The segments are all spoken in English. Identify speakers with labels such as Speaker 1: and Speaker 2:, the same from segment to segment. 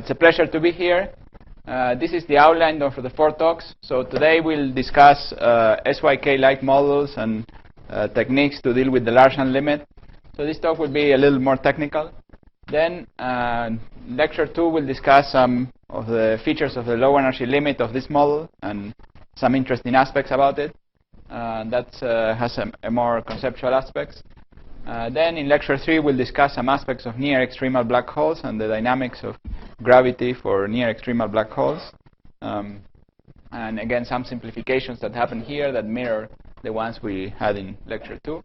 Speaker 1: It's a pleasure to be here. This is the outline of the 4 talks. So today we'll discuss SYK-like models and techniques to deal with the Larsen limit. So this talk will be a little more technical. Then lecture 2 will discuss some of the features of the low energy limit of this model and some interesting aspects about it. That has a more conceptual aspects. Then in lecture 3 we'll discuss some aspects of near extremal black holes and the dynamics of gravity for near extremal black holes. And again, some simplifications that happen here that mirror the ones we had in lecture 2.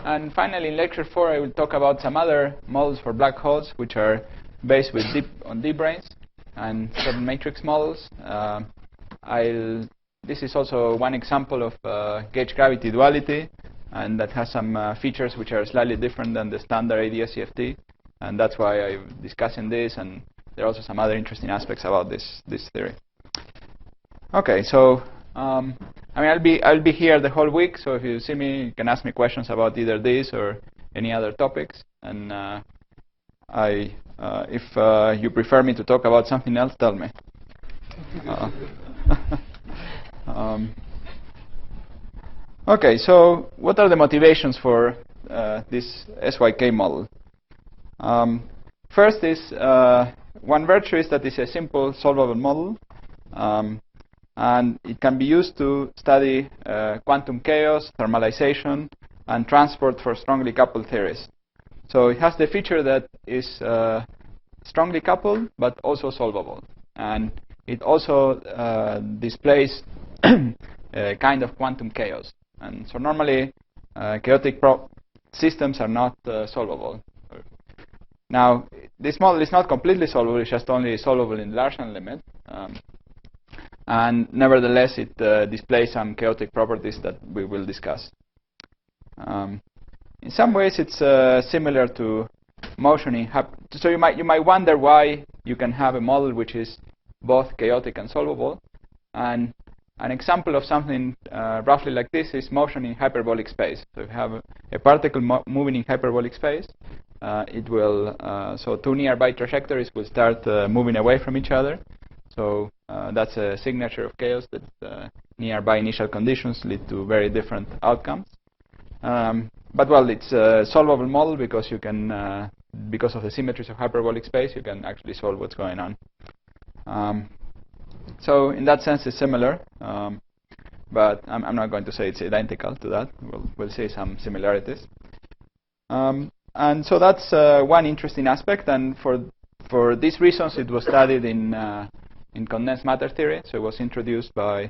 Speaker 1: And finally, in lecture 4, I will talk about some other models for black holes, which are based on deep brains and certain matrix models. This is also one example of gauge gravity duality, and that has some features which are slightly different than the standard ADS-CFT, and that's why I'm discussing this. And there are also some other interesting aspects about this theory. Okay, so I'll be here the whole week. So if you see me, you can ask me questions about either this or any other topics. And if you prefer me to talk about something else, tell me. Okay, so what are the motivations for this SYK model? First is one virtue is that it's a simple solvable model, and it can be used to study quantum chaos, thermalization, and transport for strongly coupled theories. So it has the feature that is strongly coupled but also solvable, and it also displays a kind of quantum chaos. And so normally chaotic systems are not solvable. Now, this model is not completely solvable, it's just only solvable in the Larsen limit. And nevertheless, it displays some chaotic properties that we will discuss. In some ways, it's similar to motion. So you might wonder why you can have a model which is both chaotic and solvable. And an example of something roughly like this is motion in hyperbolic space. So if you have a particle moving in hyperbolic space, it will so two nearby trajectories will start moving away from each other. So that's a signature of chaos, that nearby initial conditions lead to very different outcomes. But well, it's a solvable model because you can, because of the symmetries of hyperbolic space, you can actually solve what's going on. So in that sense, it's similar, but I'm not going to say it's identical to that. We'll see some similarities. And so that's one interesting aspect. And for these reasons, it was studied in condensed matter theory. So it was introduced by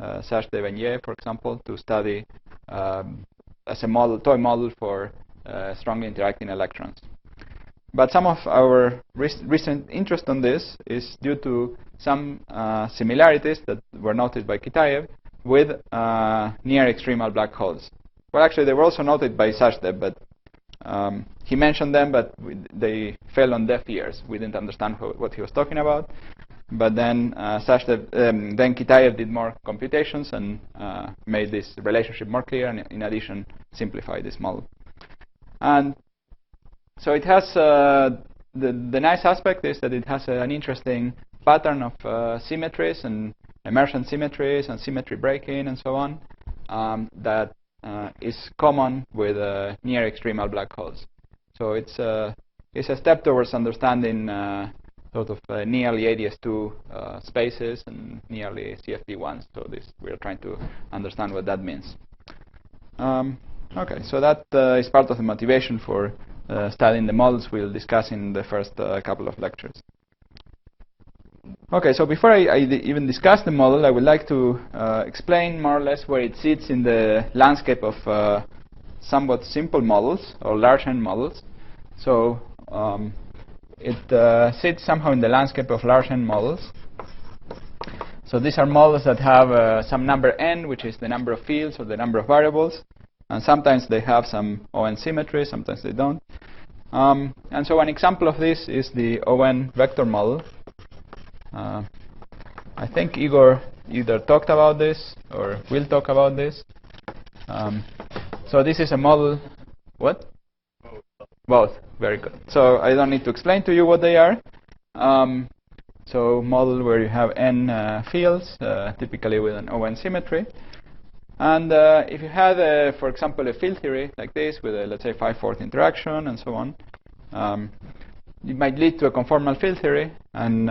Speaker 1: Sachdev and Ye, for example, to study as a model, toy model for strongly interacting electrons. But some of our recent interest on this is due to some similarities that were noted by Kitaev with near extremal black holes. Well, actually, they were also noted by Sachdev, but he mentioned them, but they fell on deaf ears. We didn't understand what he was talking about. But then then Kitaev did more computations and made this relationship more clear, and in addition, simplified this model. And so it has the nice aspect is that it has an interesting pattern of symmetries and emergent symmetries and symmetry breaking and so on that is common with near extremal black holes. So it's a step towards understanding sort of nearly ADS2 spaces and nearly CFT1s. So we are trying to understand what that means. Okay, so that is part of the motivation for studying the models we'll discuss in the first couple of lectures. Okay, so before I even discuss the model, I would like to explain more or less where it sits in the landscape of somewhat simple models or Larsen models. So it sits somehow in the landscape of Larsen models. So these are models that have some number n, which is the number of fields or the number of variables. And sometimes they have some Owen symmetry, sometimes they don't. And so an example of this is the Owen vector model. I think Igor either talked about this or will talk about this. So this is a model. What? Both. Very good. So I don't need to explain to you what they are. So model where you have n fields, typically with an Owen symmetry. And if you had, for example, a field theory like this with a, let's say, 5/4 interaction and so on, it might lead to a conformal field theory, and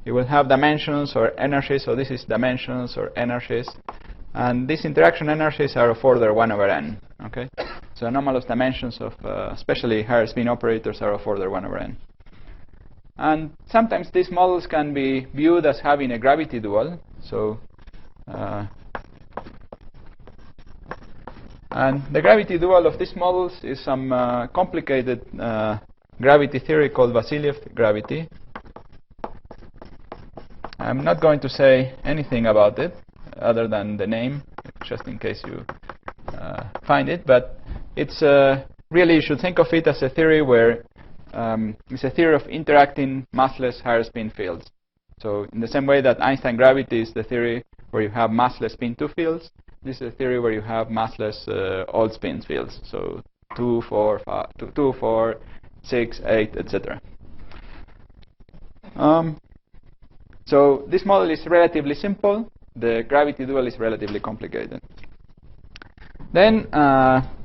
Speaker 1: you will have dimensions or energies. So this is dimensions or energies, and these interaction energies are of order 1/n. Okay, so anomalous dimensions of especially higher spin operators are of order 1/n. And sometimes these models can be viewed as having a gravity dual. So and the gravity dual of these models is some complicated gravity theory called Vasiliev gravity. I'm not going to say anything about it other than the name, just in case you find it. But it's really, you should think of it as a theory where it's a theory of interacting massless higher spin fields. So in the same way that Einstein gravity is the theory where you have massless spin 2 fields, this is a theory where you have massless all spin fields. So 2, 4, 5, 2, 4, 6, 8, etc. So this model is relatively simple. The gravity dual is relatively complicated. Then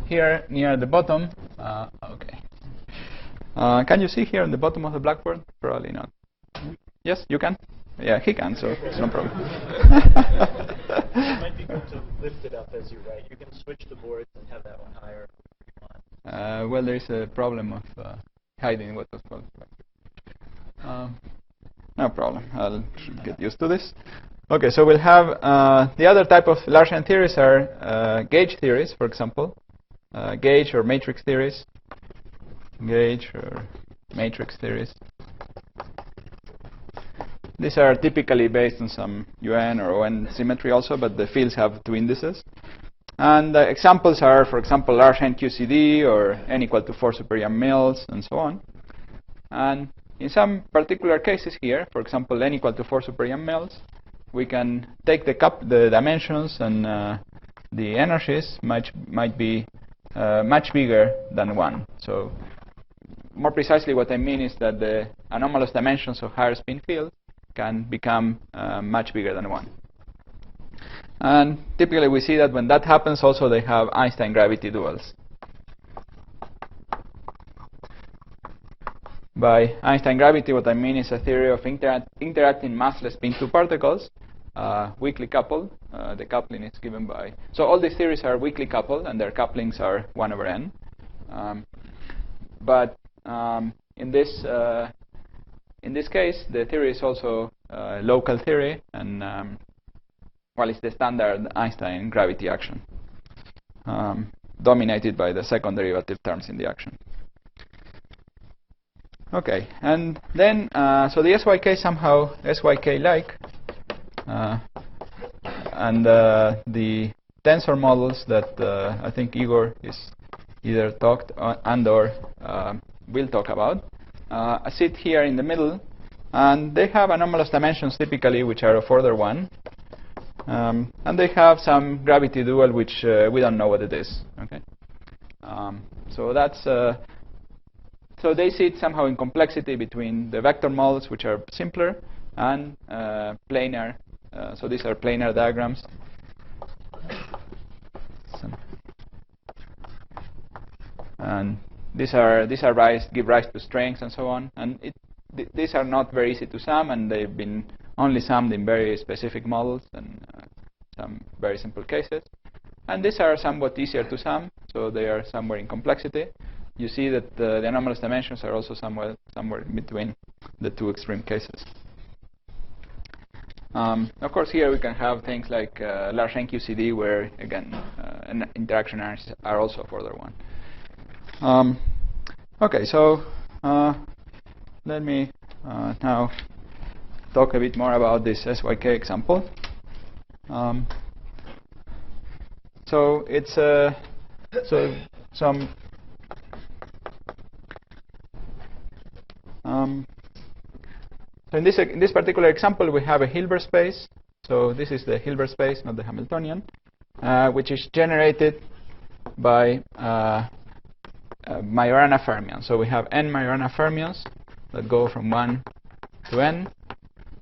Speaker 1: here near the bottom, okay. Can you see here on the bottom of the blackboard? Probably not. Yes, you can? Yeah, he can, so it's no problem.
Speaker 2: It might be good to lift it up as you write. You can switch the boards and have that one higher if you want.
Speaker 1: Well, there is a problem of hiding what was called. No problem. I'll get used to this. Okay, so we'll have the other type of large N theories are gauge theories, for example. Gauge or matrix theories. Gauge or matrix theories. These are typically based on some UN or ON symmetry also, but the fields have 2 indices. And examples are, for example, large N QCD or N equal to 4 super Young mills and so on. And in some particular cases here, for example, N equal to 4 super Young mills, we can take the dimensions and the energies might be much bigger than 1. So more precisely, what I mean is that the anomalous dimensions of higher spin fields can become much bigger than 1. And typically we see that when that happens, also they have Einstein gravity duals. By Einstein gravity, what I mean is a theory of interacting massless spin 2 particles, weakly coupled. The coupling is given by... So all these theories are weakly coupled, and their couplings are 1/n. But in this case, the theory is also a local theory, and well, it's the standard Einstein gravity action, dominated by the second derivative terms in the action. Okay, and then so the SYK somehow SYK-like, and the tensor models that I think Igor is either talked and/or will talk about. Sit here in the middle, and they have anomalous dimensions typically which are of order 1, and they have some gravity dual which we don't know what it is. Okay, so that's so they sit somehow in complexity between the vector models which are simpler and planar. So these are planar diagrams. And these give rise to strengths and so on. And these are not very easy to sum, and they've been only summed in very specific models and some very simple cases. And these are somewhat easier to sum, so they are somewhere in complexity. You see that the anomalous dimensions are also somewhere in between the 2 extreme cases. Of course, here we can have things like large N QCD, where again interaction energies are also of order 1. Okay, so let me now talk a bit more about this SYK example. So it's so some so in this particular example, we have a Hilbert space. So this is the Hilbert space, not the Hamiltonian, which is generated by Majorana fermions. So we have n Majorana fermions that go from 1 to n,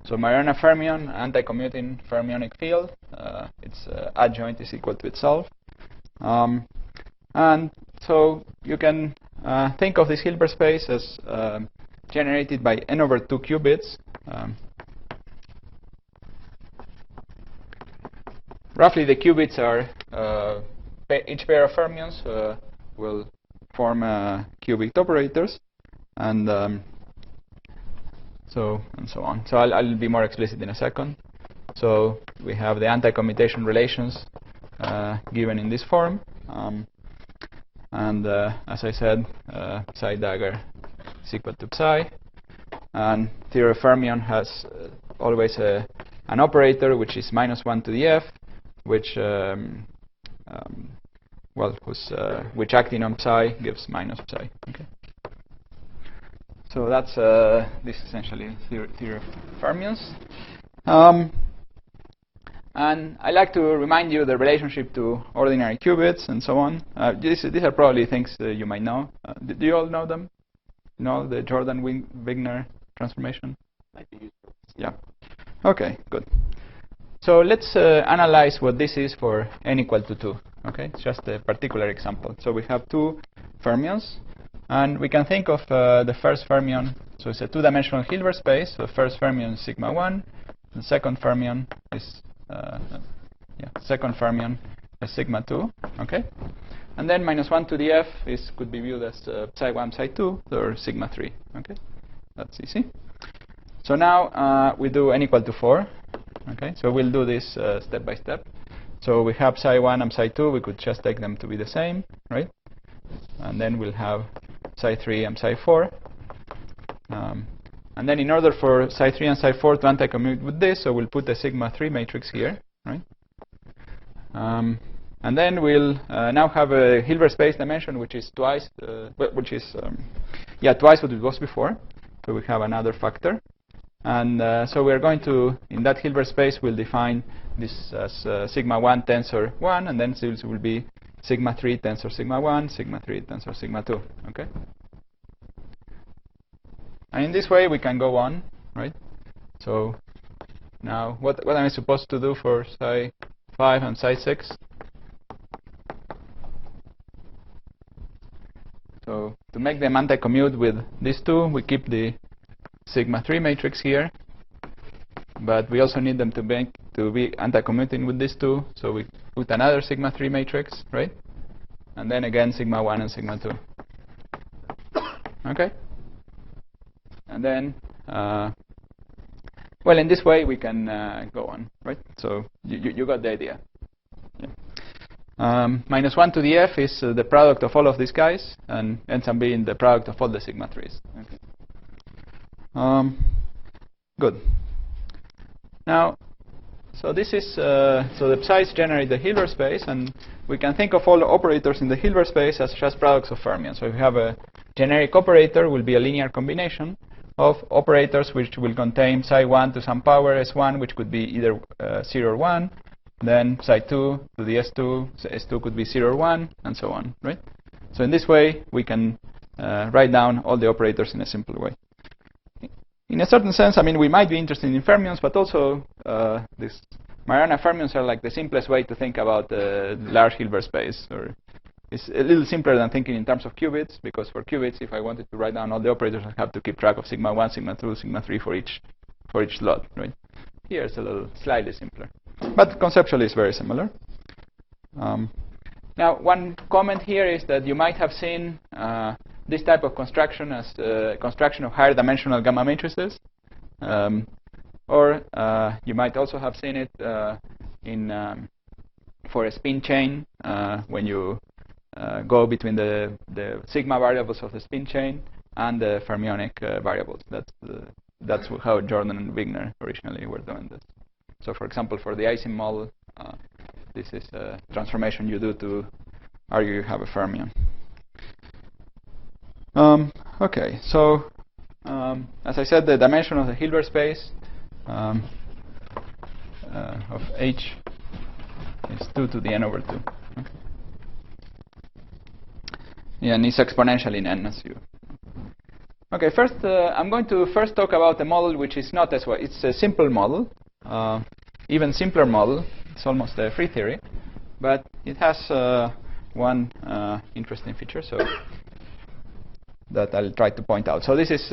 Speaker 1: So Majorana fermion, anti-commuting fermionic field. Its adjoint is equal to itself. And so you can think of this Hilbert space as generated by n over 2 qubits. Roughly, the qubits are each pair of fermions will form qubit operators, and so on. So I'll be more explicit in a second. So we have the anti-commutation relations given in this form, and as I said, psi dagger is equal to psi, and theory of fermion has always an operator which is -1 to the f, which which acting on psi gives minus psi. Okay. So that's this is essentially theory of fermions. And I like to remind you the relationship to ordinary qubits and so on. These are probably things you might know. Do you all know them? Know the Jordan-Wigner transformation?
Speaker 2: Might be useful.
Speaker 1: Yeah. Okay, good. So let's analyze what this is for n equal to 2. Okay, it's just a particular example. So we have two fermions, and we can think of the first fermion. So it's a two-dimensional Hilbert space. So the first fermion is sigma 1. The second fermion is sigma 2. Okay, and then -1 to the f could be viewed as psi 1, psi 2, or sigma 3. Okay, that's easy. So now we do n equal to 4. Okay, so we'll do this step by step. So we have psi 1 and psi 2. We could just take them to be the same, right? And then we'll have psi 3 and psi 4. And then in order for psi 3 and psi 4 to anti-commute with this, so we'll put the sigma 3 matrix here, right? And then we'll now have a Hilbert space dimension which is twice what it was before. So we have another factor. And so we're going to, in that Hilbert space, we'll define this as sigma 1 tensor 1, and then this will be sigma 3 tensor sigma 1, sigma 3 tensor sigma 2. Okay. And in this way, we can go on, right? So now, what am I supposed to do for psi 5 and psi 6? So to make them anti-commute with these two, we keep the sigma 3 matrix here, but we also need them to be anti-commuting with these two, so we put another sigma 3 matrix, right? And then again sigma 1 and sigma 2. Okay? And then, well, in this way we can go on, right? So you got the idea. Yeah. -1 to the f is the product of all of these guys, and ends up being the product of all the sigma 3s. Okay. Good. Now, so this is so the psi's generate the Hilbert space, and we can think of all the operators in the Hilbert space as just products of fermions. So if we have a generic operator, will be a linear combination of operators which will contain psi 1 to some power s1, which could be either 0 or 1. Then psi 2 to the s2, so s2 could be 0 or 1, and so on, right? So in this way, we can write down all the operators in a simple way. In a certain sense, I mean, we might be interested in fermions, but also these Majorana fermions are like the simplest way to think about the large Hilbert space. Or it's a little simpler than thinking in terms of qubits, because for qubits, if I wanted to write down all the operators, I have to keep track of sigma 1, sigma 2, sigma 3 for each slot, right? Here it's a little slightly simpler, but conceptually it's very similar. Now, one comment here is that you might have seen this type of construction as construction of higher dimensional gamma matrices, or you might also have seen it for a spin chain when you go between the sigma variables of the spin chain and the fermionic variables. That's how Jordan and Wigner originally were doing this. So, for example, for the Ising model, this is a transformation you do to argue you have a fermion. Okay, so as I said, the dimension of the Hilbert space of H is 2 to the n over 2. Okay. Yeah, and it's exponential in n, as you. Okay, first I'm going to first talk about a model which is not SY. It's a simple model, even simpler model. It's almost a free theory, but it has one interesting feature. So that I'll try to point out. So this is,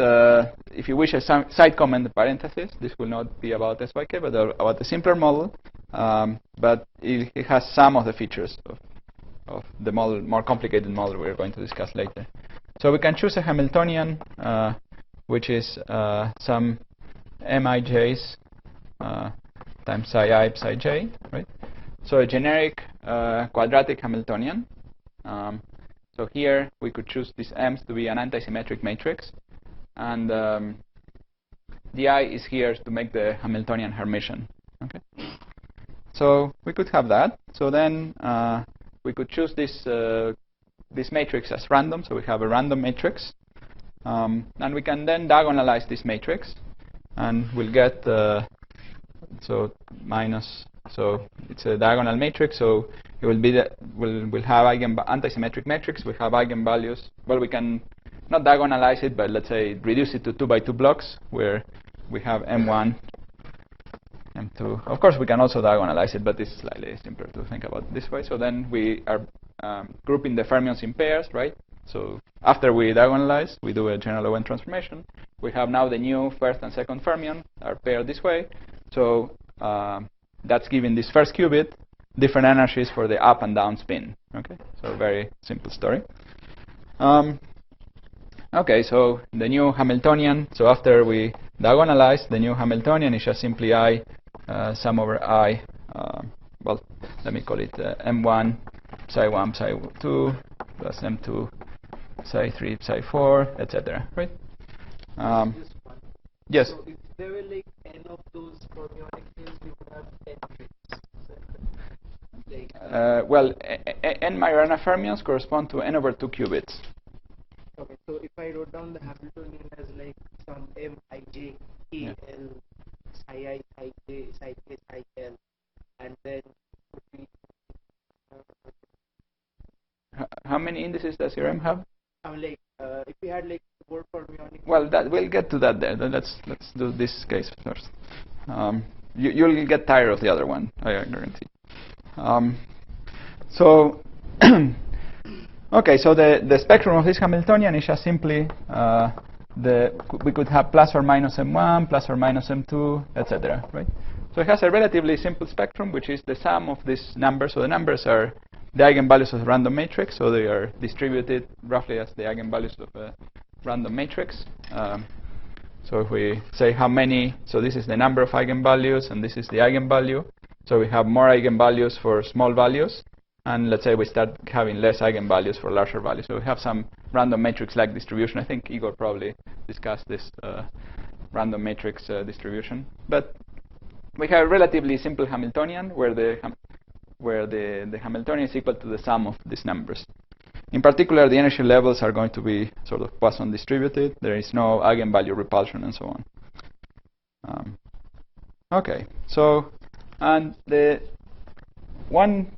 Speaker 1: if you wish, a side comment parenthesis. This will not be about SYK, but about a simpler model. But it has some of the features of the model, more complicated model we're going to discuss later. So we can choose a Hamiltonian, which is some mij's times psi I psi j, right? So a generic quadratic Hamiltonian. So here we could choose these m's to be an antisymmetric matrix, and the I is here to make the Hamiltonian Hermitian. Okay. So we could have that. So then we could choose this matrix as random. So we have a random matrix, and we can then diagonalize this matrix, and we'll get so minus. So it's a diagonal matrix. So it will be that we'll have antisymmetric matrix. We have eigenvalues. Well, we can not diagonalize it, but let's say reduce it to 2 by 2 blocks, where we have m1, m2. Of course, we can also diagonalize it, but it's slightly simpler to think about it this way. So then we are grouping the fermions in pairs, right? So after we diagonalize, we do a general Owen transformation. We have now the new first and second fermion are paired this way. So that's giving this first qubit different energies for the up and down spin. Okay, so very simple story. Okay, so the new Hamiltonian. So after we diagonalize, the new Hamiltonian is just simply I sum over I. Well, let me call it m1 psi 1 psi 2 plus m2 psi 3 psi 4, etc. Right? Yes.
Speaker 3: So if there were like n of those fermionic fields, we would have n bits.
Speaker 1: Well, n Majorana fermions correspond to n over 2 qubits.
Speaker 3: Okay, so if I wrote down the Hamiltonian as like some mij k
Speaker 1: Yeah.
Speaker 3: l psi I psi j psi k psi l, and then
Speaker 1: How many indices does your M have?
Speaker 3: like if we had like 4 fermionic.
Speaker 1: Well, that we'll get to that there. Then let's do this case first. You'll get tired of the other one, I guarantee. So okay, so the spectrum of this Hamiltonian is just simply we could have plus or minus m1, plus or minus m2, etc. Right? So it has a relatively simple spectrum, which is the sum of these numbers. So the numbers are the eigenvalues of the random matrix, so they are distributed roughly as the eigenvalues of a random matrix. So if we say how many, so this is the number of eigenvalues, and this is the eigenvalue. So we have more eigenvalues for small values, and let's say we start having less eigenvalues for larger values. So we have some random matrix-like distribution. I think Igor probably discussed this random matrix distribution. But we have a relatively simple Hamiltonian, where the Hamiltonian is equal to the sum of these numbers. In particular, the energy levels are going to be sort of Poisson distributed. There is no eigenvalue repulsion and so on. Okay, so and the one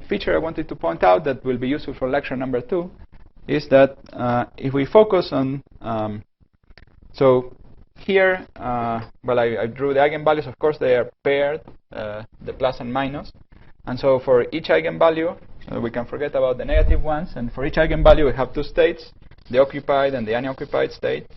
Speaker 1: feature I wanted to point out that will be useful for lecture number 2 is that if we focus on so here, well, I drew the eigenvalues. Of course, they are paired, the plus and minus. And so for each eigenvalue, we can forget about the negative ones. And for each eigenvalue, we have 2 states, the occupied and the unoccupied state.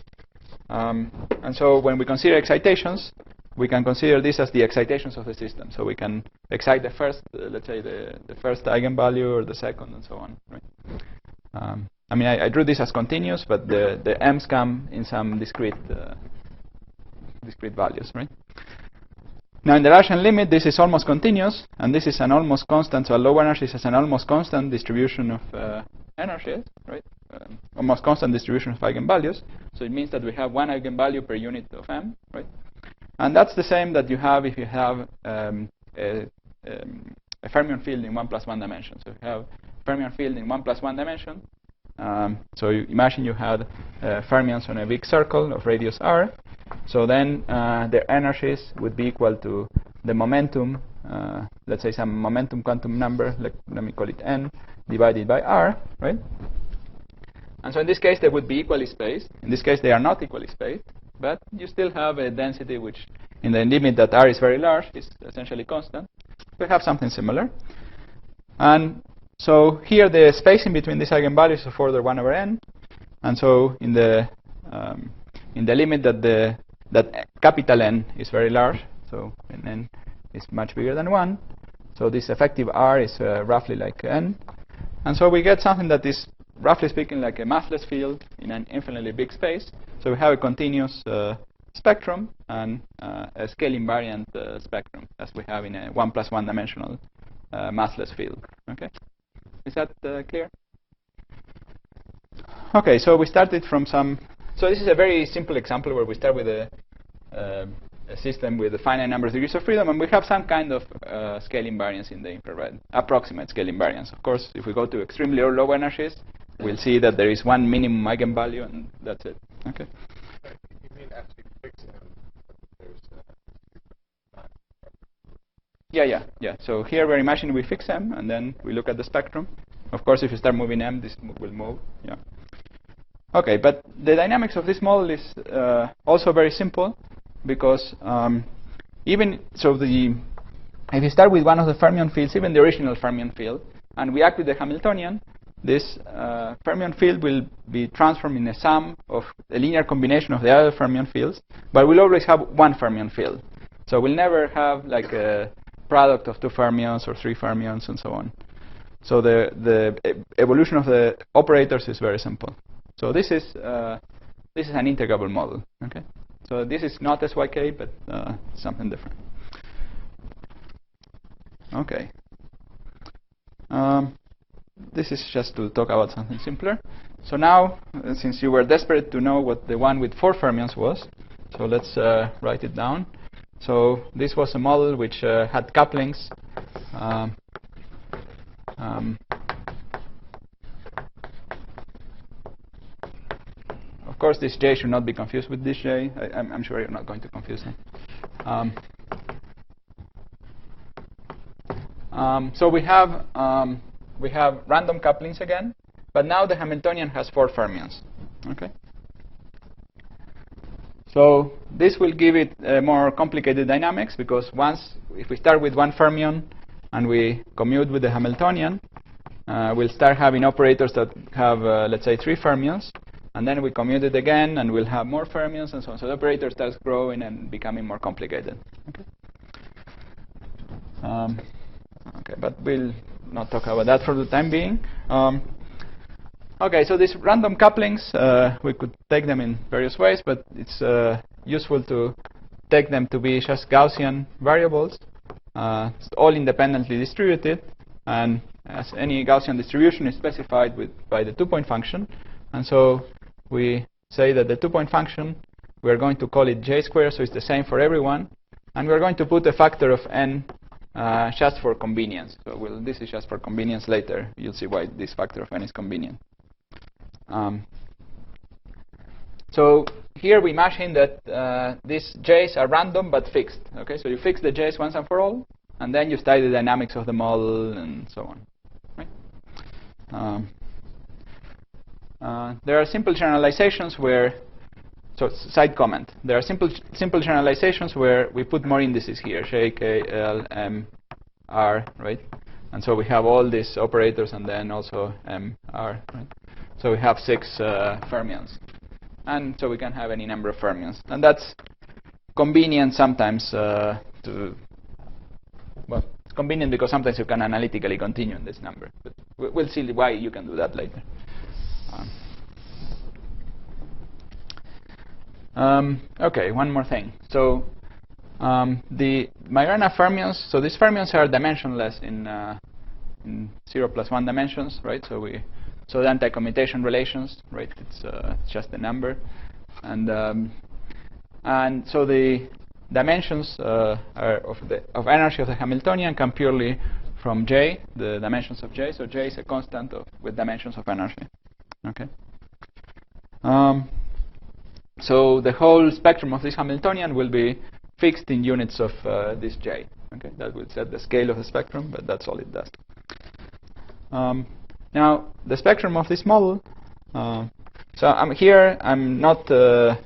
Speaker 1: And so when we consider excitations, we can consider this as the excitations of the system. So we can excite the first, let's say, the first eigenvalue or the second, and so on. Right? I mean, I drew this as continuous, but the m's come in some discrete values, right? Now, in the Larsen limit, this is almost continuous, and this is an almost constant. So a low energy is an almost constant distribution of energy, right? Almost constant distribution of eigenvalues. So it means that we have one eigenvalue per unit of m, right? And that's the same that you have if you have a fermion field in 1 + 1 dimension. So you have fermion field in 1 + 1 dimension. So you imagine you had fermions on a big circle of radius r. So then their energies would be equal to the momentum, let's say some momentum quantum number, let me call it n, divided by r, right? And so in this case, they would be equally spaced. In this case, they are not equally spaced. But you still have a density which, in the limit that R is very large, is essentially constant. We have something similar. And so here, the spacing between these eigenvalues is of order 1 over n. And so in the limit that capital N is very large, so when n is much bigger than 1, so this effective R is roughly like n. And so we get something that is, roughly speaking, like a massless field in an infinitely big space. So we have a continuous spectrum and a scale invariant spectrum, as we have in a 1 + 1 dimensional massless field. Okay, is that clear? Okay, so we started from some. So this is a very simple example where we start with a system with a finite number of degrees of freedom, and we have some kind of scale invariance in the infrared, approximate scale invariance. Of course, if we go to extremely low energies, we'll see that there is one minimum eigenvalue, and that's it. Okay.
Speaker 4: You mean actually fix M? There's
Speaker 1: Yeah. So here we're imagining we fix M, and then we look at the spectrum. Of course, if you start moving M, this will move. Yeah. Okay, but the dynamics of this model is also very simple, because even so, if you start with one of the fermion fields, even the original fermion field, and we act with the Hamiltonian, this fermion field will be transformed in a sum of a linear combination of the other fermion fields, but we'll always have one fermion field. So we'll never have like a product of two fermions or three fermions and so on. So the evolution of the operators is very simple. So this is an integrable model. Okay. So this is not SYK, but something different. Okay. This is just to talk about something simpler. So now, since you were desperate to know what the one with 4 fermions was, so let's write it down. So this was a model which had couplings. Of course, this J should not be confused with this J. I'm sure you're not going to confuse him. So we have random couplings again, but now the Hamiltonian has 4 fermions. Okay. So this will give it more complicated dynamics, because if we start with 1 fermion and we commute with the Hamiltonian, we'll start having operators that have, let's say, 3 fermions, and then we commute it again, and we'll have more fermions, and so on. So the operator starts growing and becoming more complicated. Okay. Okay, but we'll not talk about that for the time being. Okay, so these random couplings, we could take them in various ways, but it's useful to take them to be just Gaussian variables, all independently distributed, and as any Gaussian distribution is specified by the 2-point function. And so we say that the 2-point function, we're going to call it J squared, so it's the same for everyone, and we're going to put a factor of n just for convenience. So this is just for convenience. Later you'll see why this factor of n is convenient. So here we imagine that these J's are random but fixed. Okay, so you fix the J's once and for all, and then you study the dynamics of the model and so on. Right? There are simple generalizations where, so side comment, there are simple generalizations where we put more indices here, J, K, L, M, R, right? And so we have all these operators and then also M, R, right? So we have 6 fermions. And so we can have any number of fermions. And that's convenient sometimes well, it's convenient because sometimes you can analytically continue in this number. But we'll see why you can do that later. Okay, one more thing. So the Majorana fermions, so these fermions are dimensionless in 0 + 1 dimensions, right? So the anti-commutation relations, right? It's just a number, and so the dimensions are of energy of the Hamiltonian come purely from J, the dimensions of J. So J is a constant with dimensions of energy. Okay. So the whole spectrum of this Hamiltonian will be fixed in units of this J. Okay, that will set the scale of the spectrum, but that's all it does. Now, the spectrum of this model So I'm not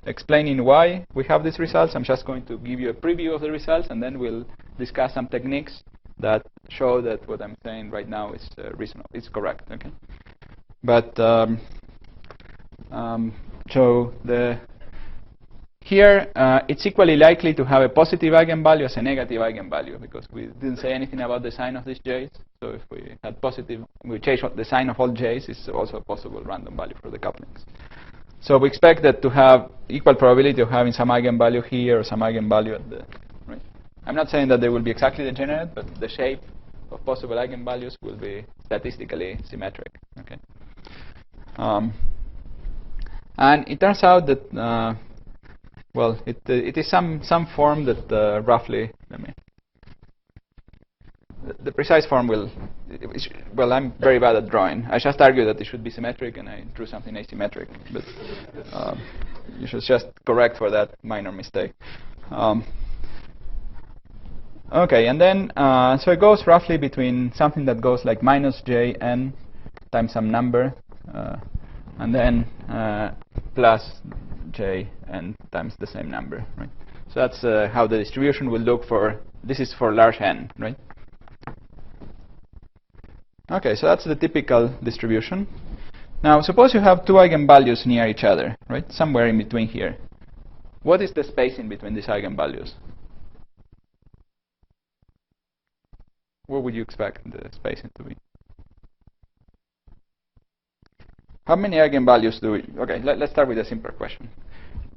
Speaker 1: explaining why we have these results. I'm just going to give you a preview of the results, and then we'll discuss some techniques that show that what I'm saying right now is reasonable, is correct. Okay. But so here it's equally likely to have a positive eigenvalue as a negative eigenvalue, because we didn't say anything about the sign of these j's. So if we had positive, we change the sign of all j's, it's also a possible random value for the couplings. So we expect that to have equal probability of having some eigenvalue here or some eigenvalue at the right. I'm not saying that they will be exactly degenerate, but the shape of possible eigenvalues will be statistically symmetric. Okay. And it turns out that well, it is some form that roughly, the precise form will, well, I'm very bad at drawing. I just argue that it should be symmetric, and I drew something asymmetric. But you should just correct for that minor mistake. Okay, and then, so it goes roughly between something that goes like minus jn times some number, and then plus jn times the same number, right? So that's how the distribution will look for, this is for large n, right? Okay, so that's the typical distribution. Now, suppose you have two eigenvalues near each other, right? Somewhere in between here. What is the spacing between these eigenvalues? What would you expect the spacing to be? How many eigenvalues do we... Okay, let's start with a simpler question.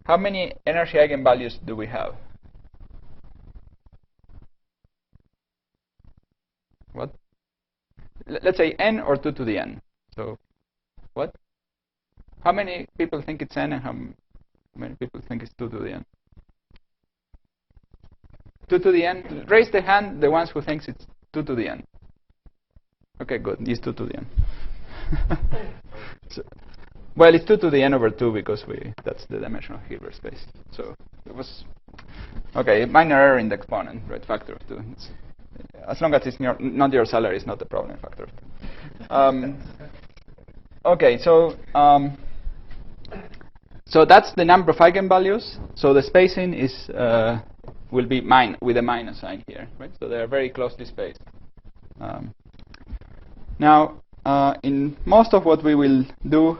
Speaker 1: How many energy eigenvalues do we have? What? Let's say n or 2 to the n. So, what? How many people think it's n, and how many people think it's 2 to the n? 2 to the n. Raise the hand, the ones who thinks it's 2 to the n. Okay, good. It's 2 to the n. So, well, it's 2 to the n over 2 because that's the dimension of Hilbert space. So it was okay. Minor error in the exponent, right? Factor of 2. As long as it's not your salary, it's not a problem. Factor of 2. Okay, so so that's the number of eigenvalues. So the spacing is will be with a minus sign here, right? So they are very closely spaced. Now, in most of what we will do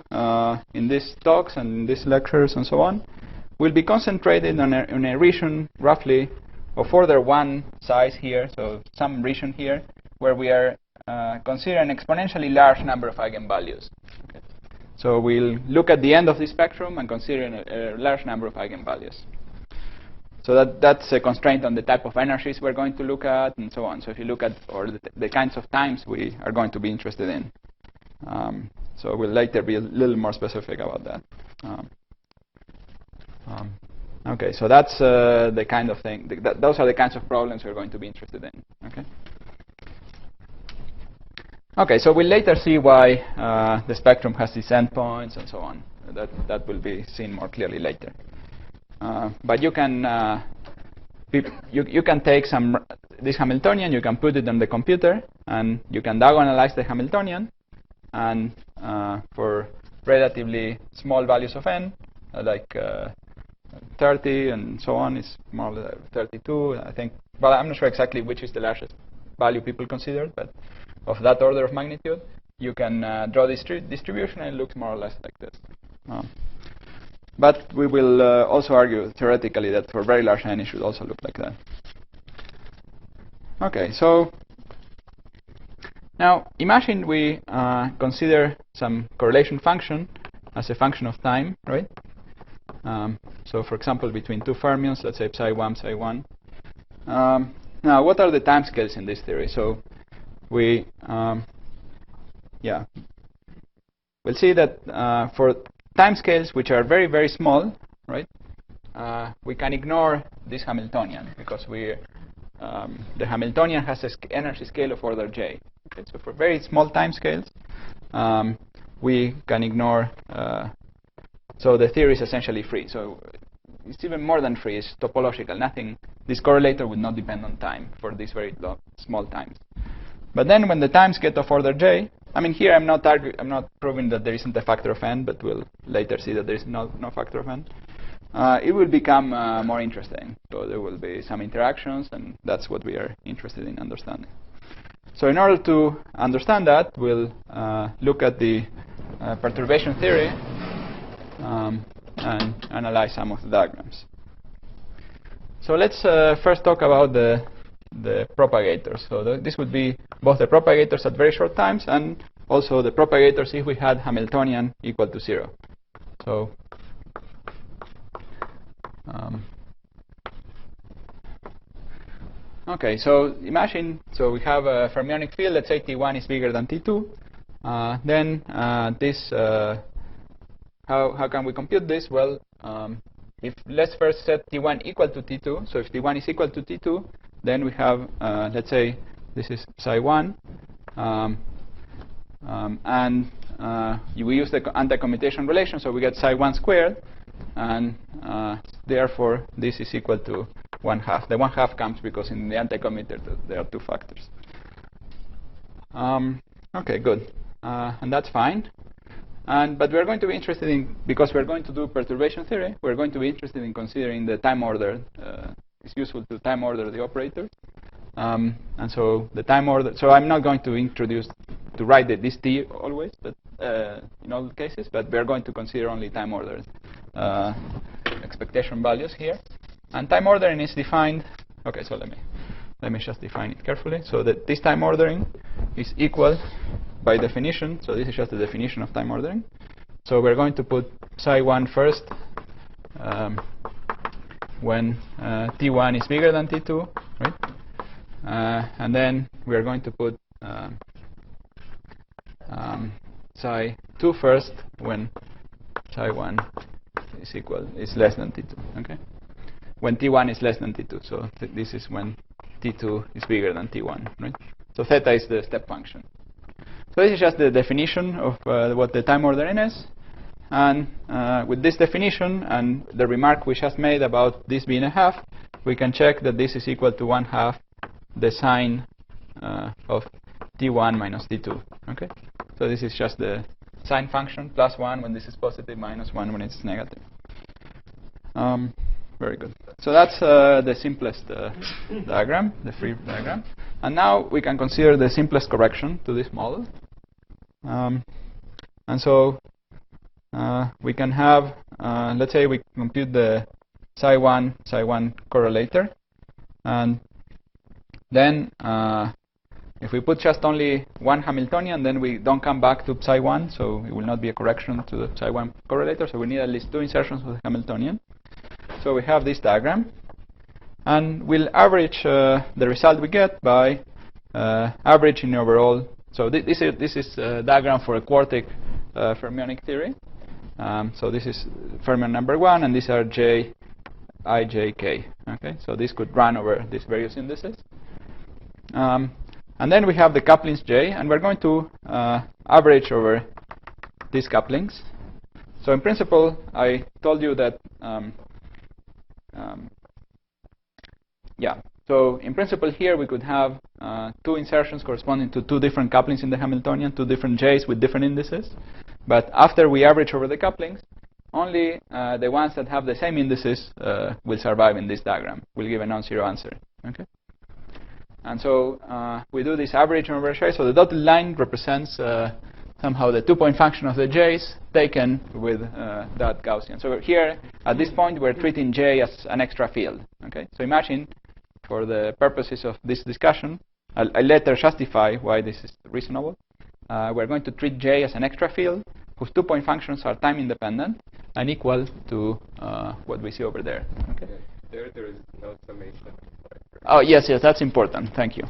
Speaker 1: in these talks and in these lectures and so on, will be concentrated on a region roughly of order 1 size here, so some region here, where we are considering an exponentially large number of eigenvalues. Okay. So we'll look at the end of the spectrum and consider a large number of eigenvalues. So that's a constraint on the type of energies we're going to look at and so on. So if you look at the kinds of times we are going to be interested in. So we'll later be a little more specific about that. Okay, so that's the kind of thing. Those are the kinds of problems we're going to be interested in. Okay. Okay, so we'll later see why the spectrum has these endpoints and so on. That will be seen more clearly later. But you can you can take this Hamiltonian, you can put it on the computer, and you can diagonalize the Hamiltonian, and for relatively small values of n, like 30 and so on, is more like 32, I think. Well, I'm not sure exactly which is the largest value people considered, but of that order of magnitude, you can draw this distribution, and it looks more or less like this. But we will also argue theoretically that for very large n, it should also look like that. Okay, so now imagine we consider some correlation function as a function of time, right? So for example, between two fermions, let's say psi1, psi1. Now, what are the timescales in this theory? So we'll see that for timescales which are very, very small, right? We can ignore this Hamiltonian because the Hamiltonian has an energy scale of order j. Okay, so for very small timescales, we can ignore. So the theory is essentially free. So it's even more than free. It's topological. Nothing. This correlator would not depend on time for these very small times. But then when the times get of order j, I mean, here I'm not proving that there isn't a factor of n, but we'll later see that there is no factor of n. It will become more interesting. So there will be some interactions, and that's what we are interested in understanding. So in order to understand that, we'll look at the perturbation theory and analyze some of the diagrams. So let's first talk about the propagators. So this would be both the propagators at very short times and also the propagators if we had Hamiltonian equal to 0. So okay, so imagine, so we have a fermionic field. Let's say T1 is bigger than T2. Then how can we compute this? Well, if let's first set T1 equal to T2. So if T1 is equal to T2, then we have, let's say, this is psi 1. And we use the anti-commutation relation, so we get psi 1 squared. And therefore, this is equal to 1/2. The 1/2 comes because in the anti-commutator there are two factors. Okay, good. And that's fine. But we're going to be interested in, because we're going to do perturbation theory, we're going to be interested in considering the time order. It's useful to time order the operator. And so the time order, so I'm not going to write this T always, but in all cases, but we're going to consider only time ordered expectation values here. And time ordering is defined, okay, so let me just define it carefully. So that this time ordering is equal by definition, so this is just the definition of time ordering. So we're going to put psi 1 first when T1 is bigger than T2, right? And then we're going to put psi 2 first when psi 1 is less than T2, okay? When T1 is less than T2, so this is when T2 is bigger than T1, right? So theta is the step function. So this is just the definition of what the time ordering is. And with this definition and the remark we just made about this being a half, we can check that this is equal to 1/2 the sine of T1 minus T2. Okay? So this is just the sine function, +1 when this is positive, -1 when it's negative. Very good. So that's the simplest diagram, the free diagram. And now we can consider the simplest correction to this model. And so we can have, let's say we compute the psi 1 correlator. And then if we put just only one Hamiltonian, then we don't come back to psi 1. So it will not be a correction to the psi 1 correlator. So we need at least 2 insertions with Hamiltonian. So we have this diagram. And we'll average the result we get by averaging overall. So this is a diagram for a quartic fermionic theory. So this is fermion number 1, and these are j, I, j, k. Okay, so this could run over these various indices. And then we have the couplings j, and we're going to average over these couplings. So in principle, I told you that. Yeah. So in principle here we could have 2 insertions corresponding to 2 different couplings in the Hamiltonian, 2 different j's with different indices. But after we average over the couplings, only the ones that have the same indices will survive in this diagram. We'll give a non-zero answer. Okay. And so we do this average over j. So the dotted line represents somehow the 2-point function of the j's taken with that Gaussian. So here at this point we're treating j as an extra field. Okay. So imagine, for the purposes of this discussion, I'll later justify why this is reasonable. We're going to treat j as an extra field whose 2-point functions are time independent and equal to what we see over there. Okay.
Speaker 4: There is no summation.
Speaker 1: Oh yes, that's important. Thank you.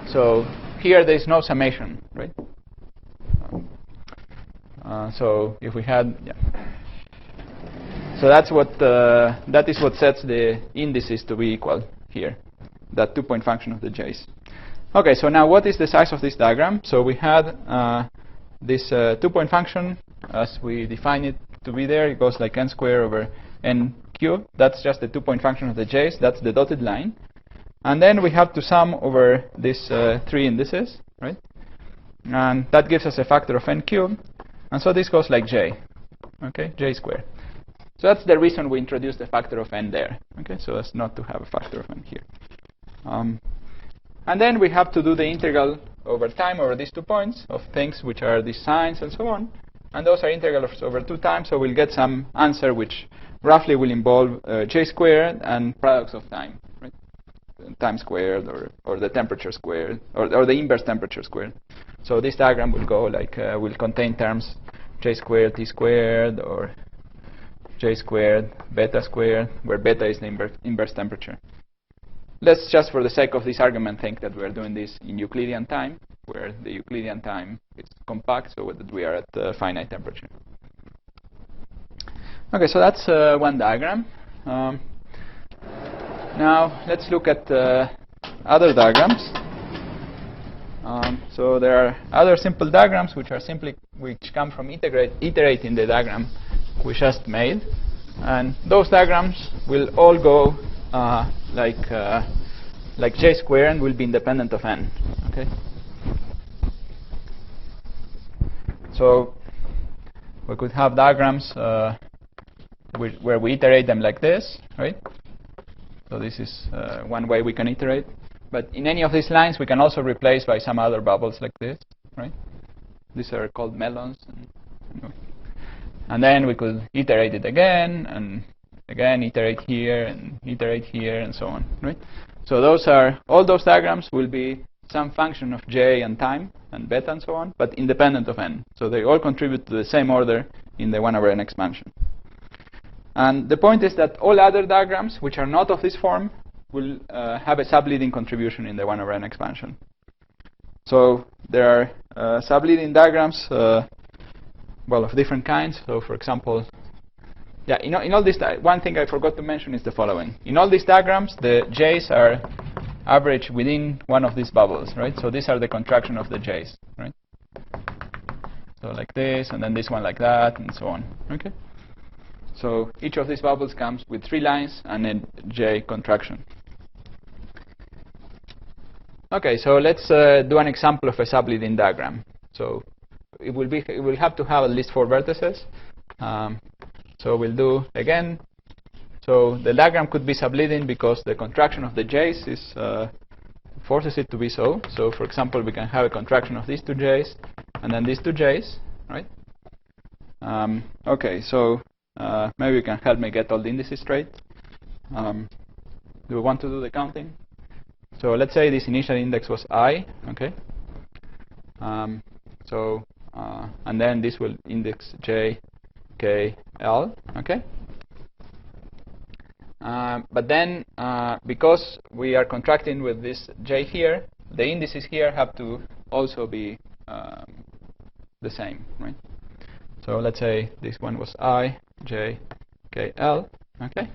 Speaker 1: So here there is no summation, right? So if we had, yeah. So that's what that is what sets the indices to be equal here, that 2-point function of the j's. Okay, so now what is the size of this diagram? So we had this 2-point function as we define it to be there. It goes like n squared over n cubed. That's just the 2-point function of the j's. That's the dotted line. And then we have to sum over these 3 indices, right? And that gives us a factor of n cubed. And so this goes like j, okay, j squared. So that's the reason we introduced the factor of n there, okay, so as not to have a factor of n here. And then we have to do the integral over time over these 2 points of things which are these signs and so on. And those are integrals over 2 times, so we'll get some answer which roughly will involve j squared and products of time, right? Time squared or the temperature squared or the inverse temperature squared. So this diagram will go like will contain terms j squared t squared or j squared beta squared, where beta is the inverse temperature. Let's just for the sake of this argument think that we're doing this in Euclidean time, where the Euclidean time is compact, so that we are at finite temperature. Okay, so that's one diagram. Now let's look at other diagrams. So there are other simple diagrams which come from iterating the diagram we just made, and those diagrams will all go like j squared and will be independent of n. Okay. So we could have diagrams where we iterate them like this, right? So this is one way we can iterate. But in any of these lines, we can also replace by some other bubbles like this, right? These are called melons. And then we could iterate it again, and again iterate here, and so on, right? So all those diagrams will be some function of j and time and beta and so on, but independent of n. So they all contribute to the same order in the 1/n expansion. And the point is that all other diagrams which are not of this form will have a subleading contribution in the 1/n expansion. So there are subleading diagrams, of different kinds. So for example, in all these, one thing I forgot to mention is the following. In all these diagrams, the j's are averaged within one of these bubbles, right? So these are the contraction of the j's, right? So like this, and then this one like that, and so on, okay? So each of these bubbles comes with 3 lines and a j contraction. Okay, so let's do an example of a subleading diagram. So it will have to have at least 4 vertices. So we'll do again. So the diagram could be subleading because the contraction of the j's forces it to be so. So for example, we can have a contraction of these 2 j's and then these 2 j's, right? Okay, so maybe you can help me get all the indices straight. Do we want to do the counting? So let's say this initial index was I, okay? And then this will index j, k, l, okay? But then, because we are contracting with this j here, the indices here have to also be the same, right? So let's say this one was I, j, k, l, okay?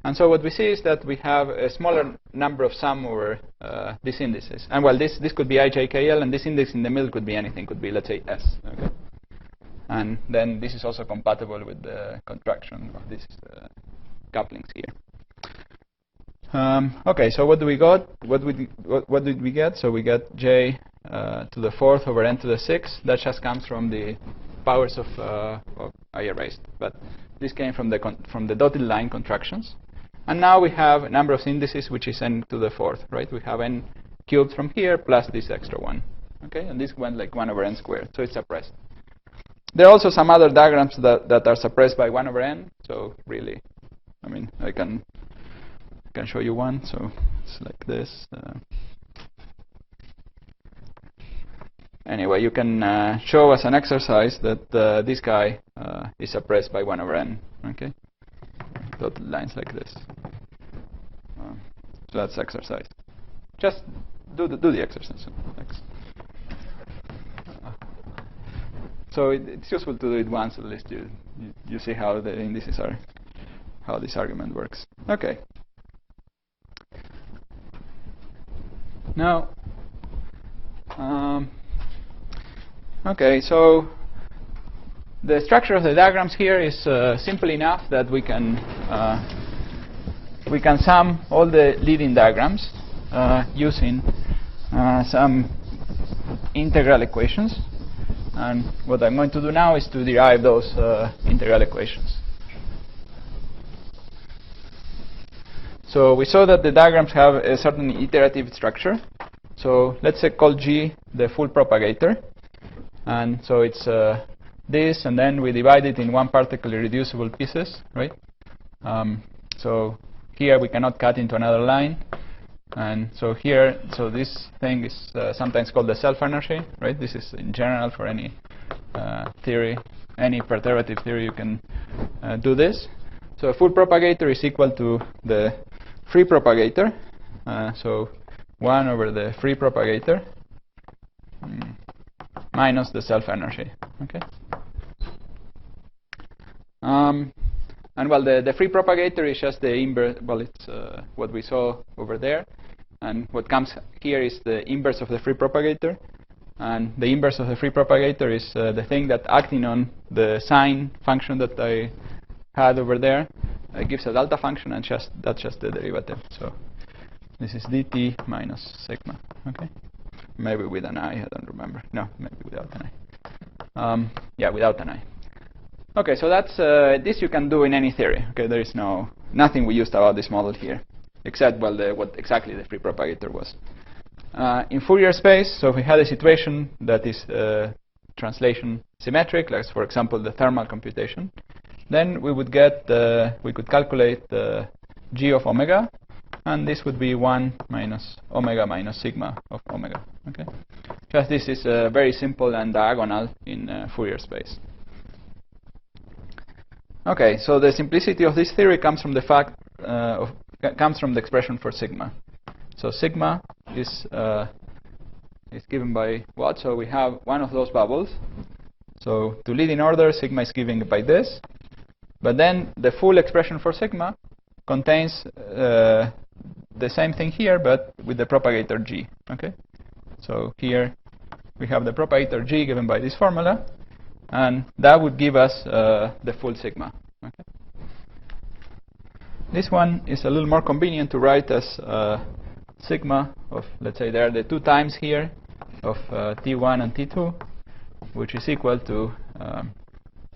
Speaker 1: And so what we see is that we have a smaller number of sum over these indices. And well, this could be I, j, k, l, and this index in the middle could be anything. Could be, let's say, s, okay? And then this is also compatible with the contraction of these couplings here. Okay, so what do we got? What did we get? So we get j to the 4th over n to the 6th. That just comes from the powers of I erased. But this came from the dotted line contractions. And now we have a number of indices which is n to the 4th, right? We have n cubed from here plus this extra one. Okay, and this went like 1/n squared, so it's suppressed. There are also some other diagrams that are suppressed by 1/n. So really, I mean, I can show you one. So it's like this. Anyway, you can show as an exercise that this guy is suppressed by 1/n. Okay, dotted lines like this. So that's exercise. Just do the exercise. So, thanks. So it's useful to do it once, at least you see how the indices are, how this argument works. Okay. Now, okay, so the structure of the diagrams here is simple enough that we can sum all the leading diagrams using some integral equations. And what I'm going to do now is to derive those integral equations. So we saw that the diagrams have a certain iterative structure. So let's say call G the full propagator. And so it's this, and then we divide it in one particle irreducible pieces, right? So here we cannot cut into another line. And so here, so this thing is sometimes called the self-energy, right? This is in general for any theory, any perturbative theory, you can do this. So a full propagator is equal to the free propagator. So 1 over the free propagator minus the self-energy. Okay. And well, the free propagator is just the inverse. Well, it's what we saw over there. And what comes here is the inverse of the free propagator. And the inverse of the free propagator is the thing that acting on the sine function that I had over there gives a delta function, and that's just the derivative. So this is dt minus sigma. Okay, maybe with an I don't remember. No, maybe without an I. Yeah, without an I. Okay, so that's this you can do in any theory. Okay, there is nothing we used about this model here, except well what exactly the free propagator was. In Fourier space, so if we had a situation that is translation symmetric, like for example the thermal computation, then we would get we could calculate the g of omega, and this would be 1 minus omega minus sigma of omega. Okay, just this is very simple and diagonal in Fourier space. Okay, so the simplicity of this theory comes from the fact comes from the expression for sigma. So sigma is given by what? So we have one of those bubbles. So to lead in order, sigma is given by this. But then the full expression for sigma contains the same thing here, but with the propagator g. Okay. So here we have the propagator g given by this formula, and that would give us the full sigma. Okay. This one is a little more convenient to write as sigma of, let's say there are the 2 times here of T1 and T2, which is equal to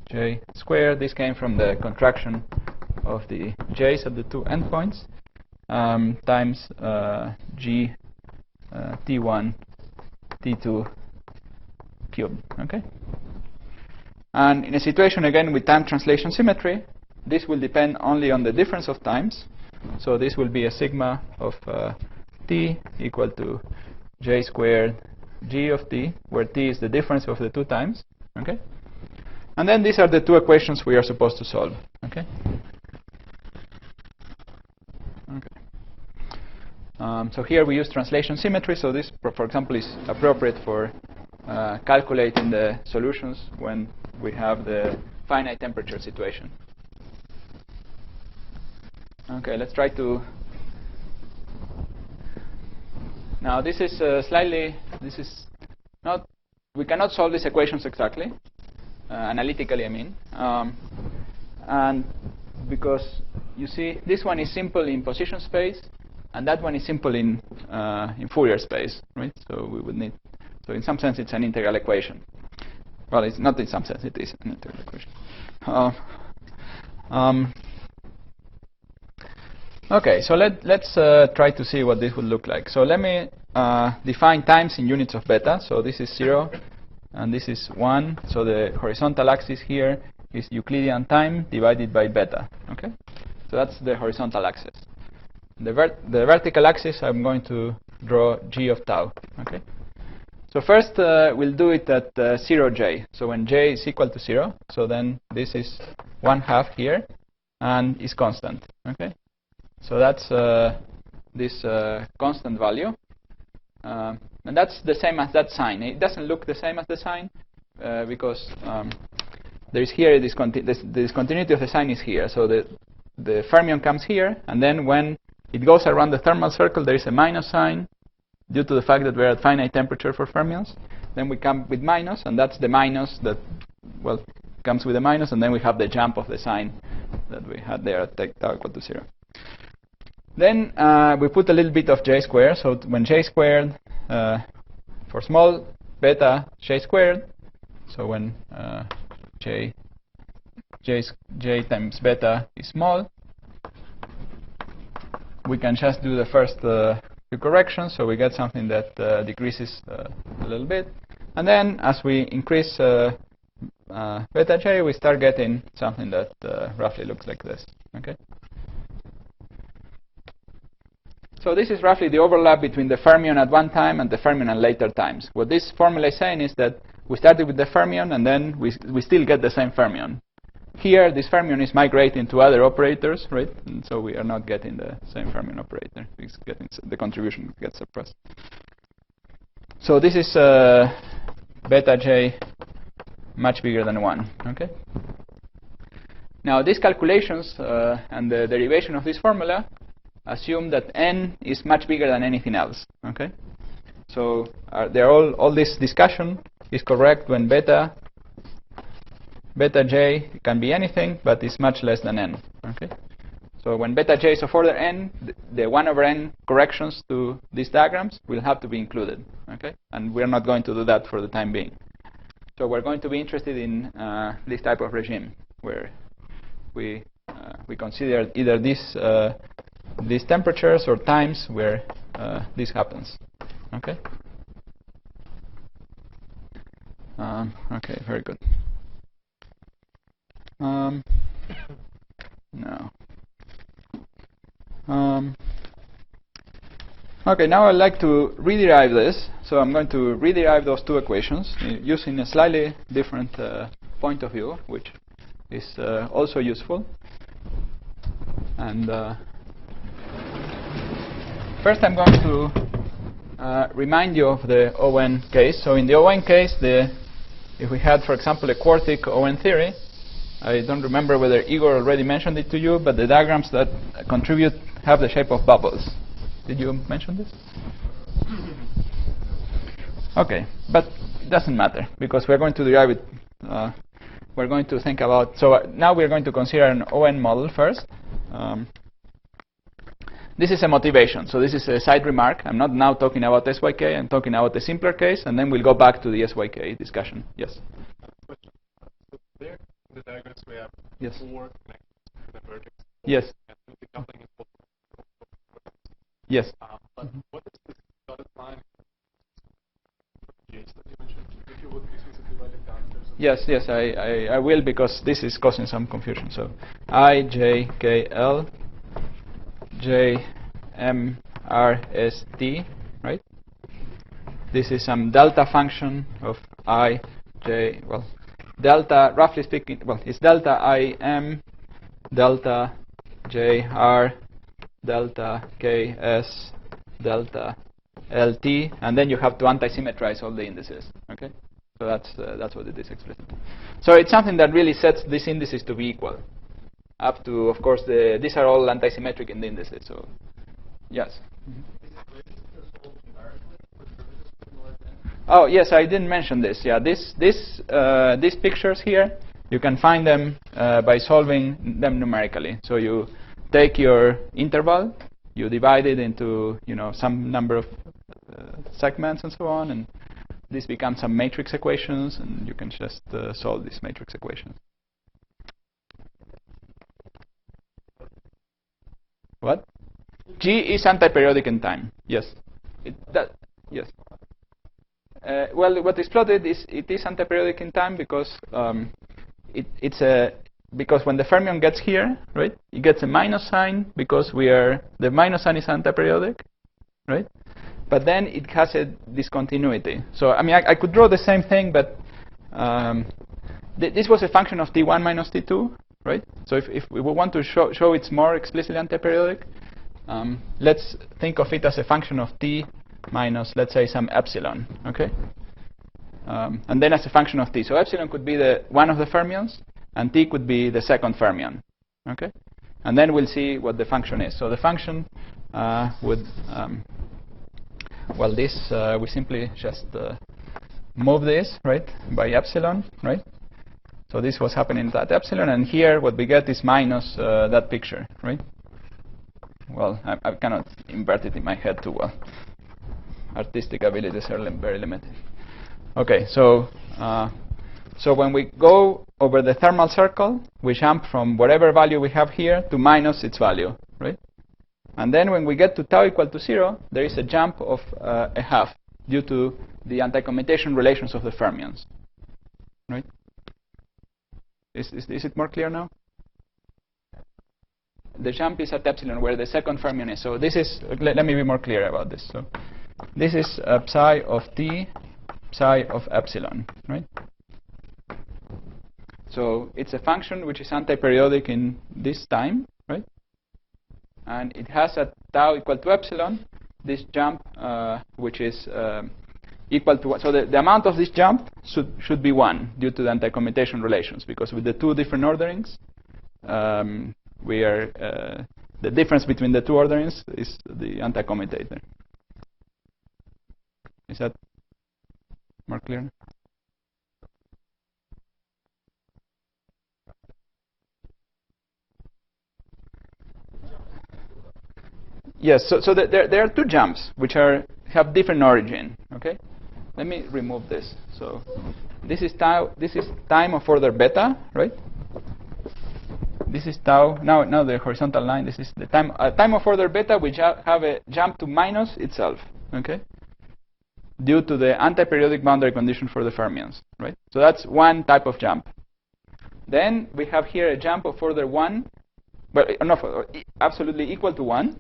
Speaker 1: J squared. This came from the contraction of the J's at the 2 endpoints times G T1 T2 cubed. Okay. And in a situation again with time translation symmetry, this will depend only on the difference of times. So this will be a sigma of t equal to j squared g of t, where t is the difference of the 2 times. Okay. And then these are the 2 equations we are supposed to solve. Okay. Okay. So here we use translation symmetry. So this, for example, is appropriate for calculating the solutions when we have the finite temperature situation. Okay, let's try to. Now this is this is not, we cannot solve these equations exactly, analytically I mean, and because you see this one is simple in position space, and that one is simple in Fourier space, right? So we would need, so in some sense it's an integral equation. Well, it's not in some sense, it is an integral equation. Okay, so let's try to see what this would look like. So let me define times in units of beta. So this is 0, and this is 1. So the horizontal axis here is Euclidean time divided by beta. Okay, so that's the horizontal axis. The vertical axis, I'm going to draw g of tau. Okay. So first we'll do it at 0j. So when j is equal to 0, so then this is 1/2 here, and is constant. Okay. So that's this constant value, and that's the same as that sign. It doesn't look the same as the sign because there is here this discontinuity of the sign is here. So the fermion comes here, and then when it goes around the thermal circle, there is a minus sign due to the fact that we're at finite temperature for fermions. Then we come with minus, and that's the minus that well comes with a minus, and then we have the jump of the sign that we had there at tau equal to 0. Then we put a little bit of j squared. So when j squared for small beta j squared. So when j times beta is small, we can just do the first few corrections. So we get something that decreases a little bit. And then as we increase beta j, we start getting something that roughly looks like this. Okay. So this is roughly the overlap between the fermion at one time and the fermion at later times. What this formula is saying is that we started with the fermion, and then we still get the same fermion. Here, this fermion is migrating to other operators, right? And so we are not getting the same fermion operator. It's getting the contribution gets suppressed. So this is beta j much bigger than 1. Okay. Now these calculations and the derivation of this formula assume that n is much bigger than anything else. Okay. So all this discussion is correct when beta j can be anything, but is much less than n. Okay. So when beta j is of order n, the 1/n corrections to these diagrams will have to be included. Okay. And we're not going to do that for the time being. So we're going to be interested in this type of regime where we consider either these temperatures or times where this happens. Okay. Okay. Very good. No. Okay, now I'd like to rederive this. So I'm going to rederive those two equations using a slightly different point of view, which is also useful. And first I'm going to remind you of the Owen case. So in the Owen case, if we had, for example, a quartic Owen theory, I don't remember whether Igor already mentioned it to you, but the diagrams that contribute have the shape of bubbles. Did you mention this? Okay, but it doesn't matter because we're going to derive it. We're going to think about. So now we're going to consider an Owen model first. This is a motivation. So this is a side remark. I'm not now talking about SYK. I'm talking about the simpler case, and then we'll go back to the SYK discussion. Yes.
Speaker 4: So there, in the diagrams we have
Speaker 1: yes.
Speaker 4: 4 connections to the vertex.
Speaker 1: Yes.
Speaker 4: And the coupling is both.
Speaker 1: Yes.
Speaker 4: But what is this dotted line? That you mentioned. If you would explicitly write it down.
Speaker 1: Yes, yes, I will, because this is causing some confusion. So I, J, K, L, J, M, R, S, T, right? This is some delta function of I, J, well, delta, roughly speaking, well, it's delta I, M, delta J, R, delta K, S, delta L, T, and then you have to anti-symmetrize all the indices, okay? So that's what it is explicitly. So it's something that really sets these indices to be equal. Up to, of course, these are all anti-symmetric in the indices. So, yes. Oh, yes, I didn't mention this. Yeah, these pictures here, you can find them by solving them numerically. So you take your interval, you divide it into some number of segments and so on, and this becomes some matrix equations, and you can just solve these matrix equations. What? G is antiperiodic in time. Yes. Yes. Well, what is plotted is it is antiperiodic in time because because when the fermion gets here, right, it gets a minus sign because the minus sign is antiperiodic, right? But then it has a discontinuity. So I mean, I could draw the same thing, but this was a function of T1 minus T2, right? So if we want to show it's more explicitly antiperiodic, let's think of it as a function of T minus, let's say, some epsilon, okay? And then as a function of T. So epsilon could be one of the fermions, and T could be the second fermion, okay? And then we'll see what the function is. So the function would, well, this, we simply just move this, right, by epsilon, right? So this was happening at epsilon, and here what we get is minus that picture, right? Well, I cannot invert it in my head too well. Artistic abilities are very limited. Okay, so when we go over the thermal circle, we jump from whatever value we have here to minus its value, right? And then when we get to tau equal to 0, there is a jump of a half due to the anti-commutation relations of the fermions, right? Is it more clear now? The jump is at epsilon, where the second fermion is. So this is, let me be more clear about this. So this is psi of t, psi of epsilon, right? So it's a function which is anti-periodic in this time, right? And it has at tau equal to epsilon this jump, which is equal to 1. So the amount of this jump should be 1 due to the anti-commutation relations, because with the two different orderings, we are the difference between the two orderings is the anti-commutator. Is that more clear? Yes. So there are two jumps which have different origin. Okay. Let me remove this. So this is tau. This is time of order beta, right? This is tau. Now the horizontal line. This is the time of order beta, which have a jump to minus itself. Okay. Due to the anti-periodic boundary condition for the fermions, right? So that's one type of jump. Then we have here a jump of order 1, but no, absolutely equal to 1.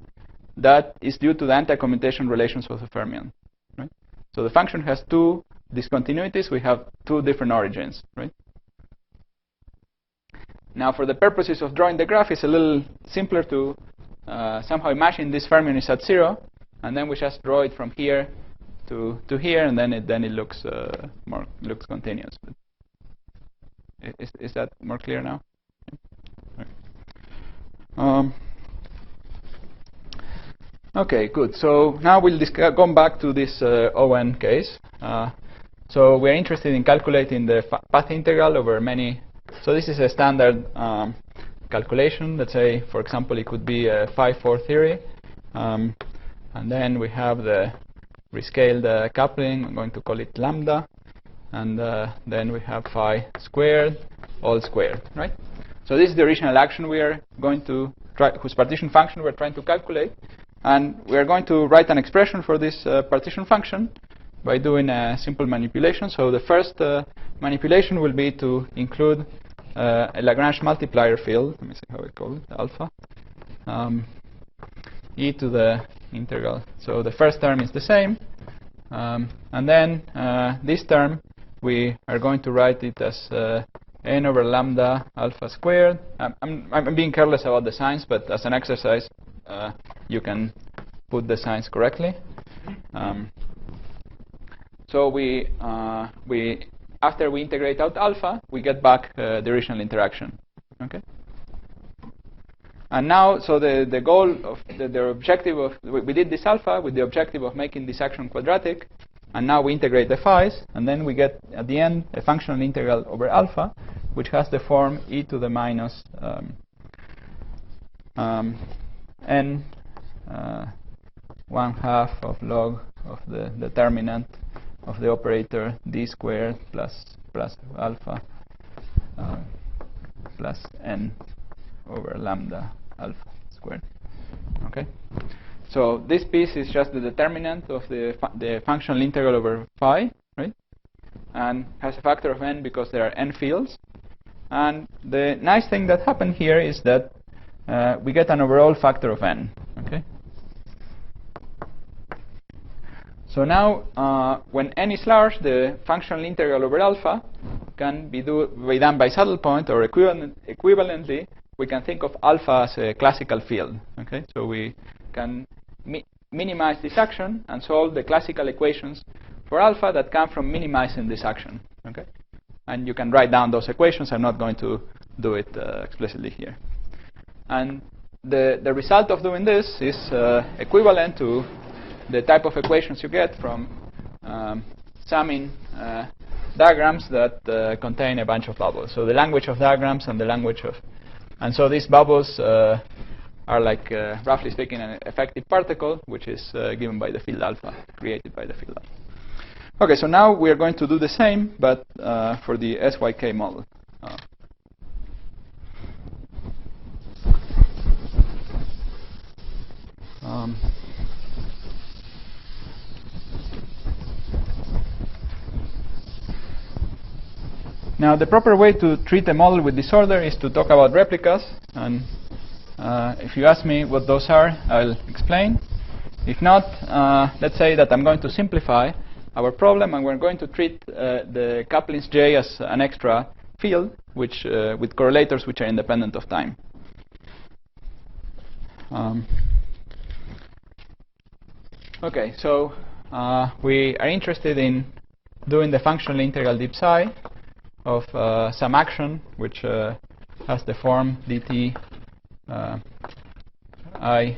Speaker 1: That is due to the anti-commutation relations of the fermion, right? So the function has two discontinuities. We have two different origins, right? Now, for the purposes of drawing the graph, it's a little simpler to somehow imagine this fermion is at 0, and then we just draw it from here to here, and then it looks looks continuous. Is that more clear now? Okay. Okay, good. So now we'll go back to this Owen case. So we're interested in calculating the path integral over many. So this is a standard calculation. Let's say, for example, it could be a phi-4 theory. And then we have the rescaled coupling. I'm going to call it lambda. And then we have phi squared, all squared, right? So this is the original action we are going to try, whose partition function we're trying to calculate. And we are going to write an expression for this partition function by doing a simple manipulation. So the first manipulation will be to include a Lagrange multiplier field. Let me see how we call it, alpha. E to the integral. So the first term is the same. And then this term, we are going to write it as n over lambda alpha squared. I'm being careless about the signs, but as an exercise, you can put the signs correctly. So after we integrate out alpha, we get back the original interaction. Okay. And now, so the goal of the objective of we did this alpha with the objective of making this action quadratic, and now we integrate the phi's, and then we get at the end a functional integral over alpha, which has the form e to the minus n 1/2 of log of the determinant of the operator d squared plus alpha plus n over lambda alpha squared. Okay. So this piece is just the determinant of the functional integral over phi, right? And has a factor of n because there are n fields. And the nice thing that happened here is that we get an overall factor of n. Okay. So now, when n is large, the functional integral over alpha can be done by saddle point, or equivalently, we can think of alpha as a classical field. Okay, so we can minimize this action and solve the classical equations for alpha that come from minimizing this action. Okay, and you can write down those equations. I'm not going to do it explicitly here. And the result of doing this is equivalent to the type of equations you get from summing diagrams that contain a bunch of bubbles. So the language of diagrams and the language of, and so these bubbles are like, roughly speaking, an effective particle, which is given by the field alpha, created by the field alpha. Okay, so now we are going to do the same, but for the SYK model. Now, the proper way to treat a model with disorder is to talk about replicas. And if you ask me what those are, I'll explain. If not, let's say that I'm going to simplify our problem, and we're going to treat the couplings J as an extra field, which with correlators which are independent of time. Okay, so we are interested in doing the functional integral deep psi of some action which has the form dt I.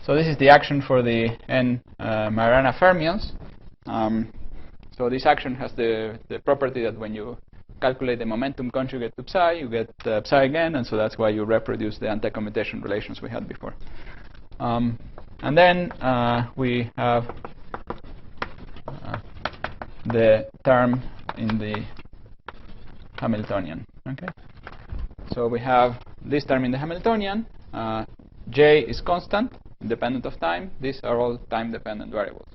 Speaker 1: So this is the action for the n Majorana fermions. So this action has the property that when you calculate the momentum conjugate to psi, you get psi again, and so that's why you reproduce the anti-commutation relations we had before. And then we have the term in the Hamiltonian. Okay, so we have this term in the Hamiltonian. J is constant, independent of time. These are all time-dependent variables.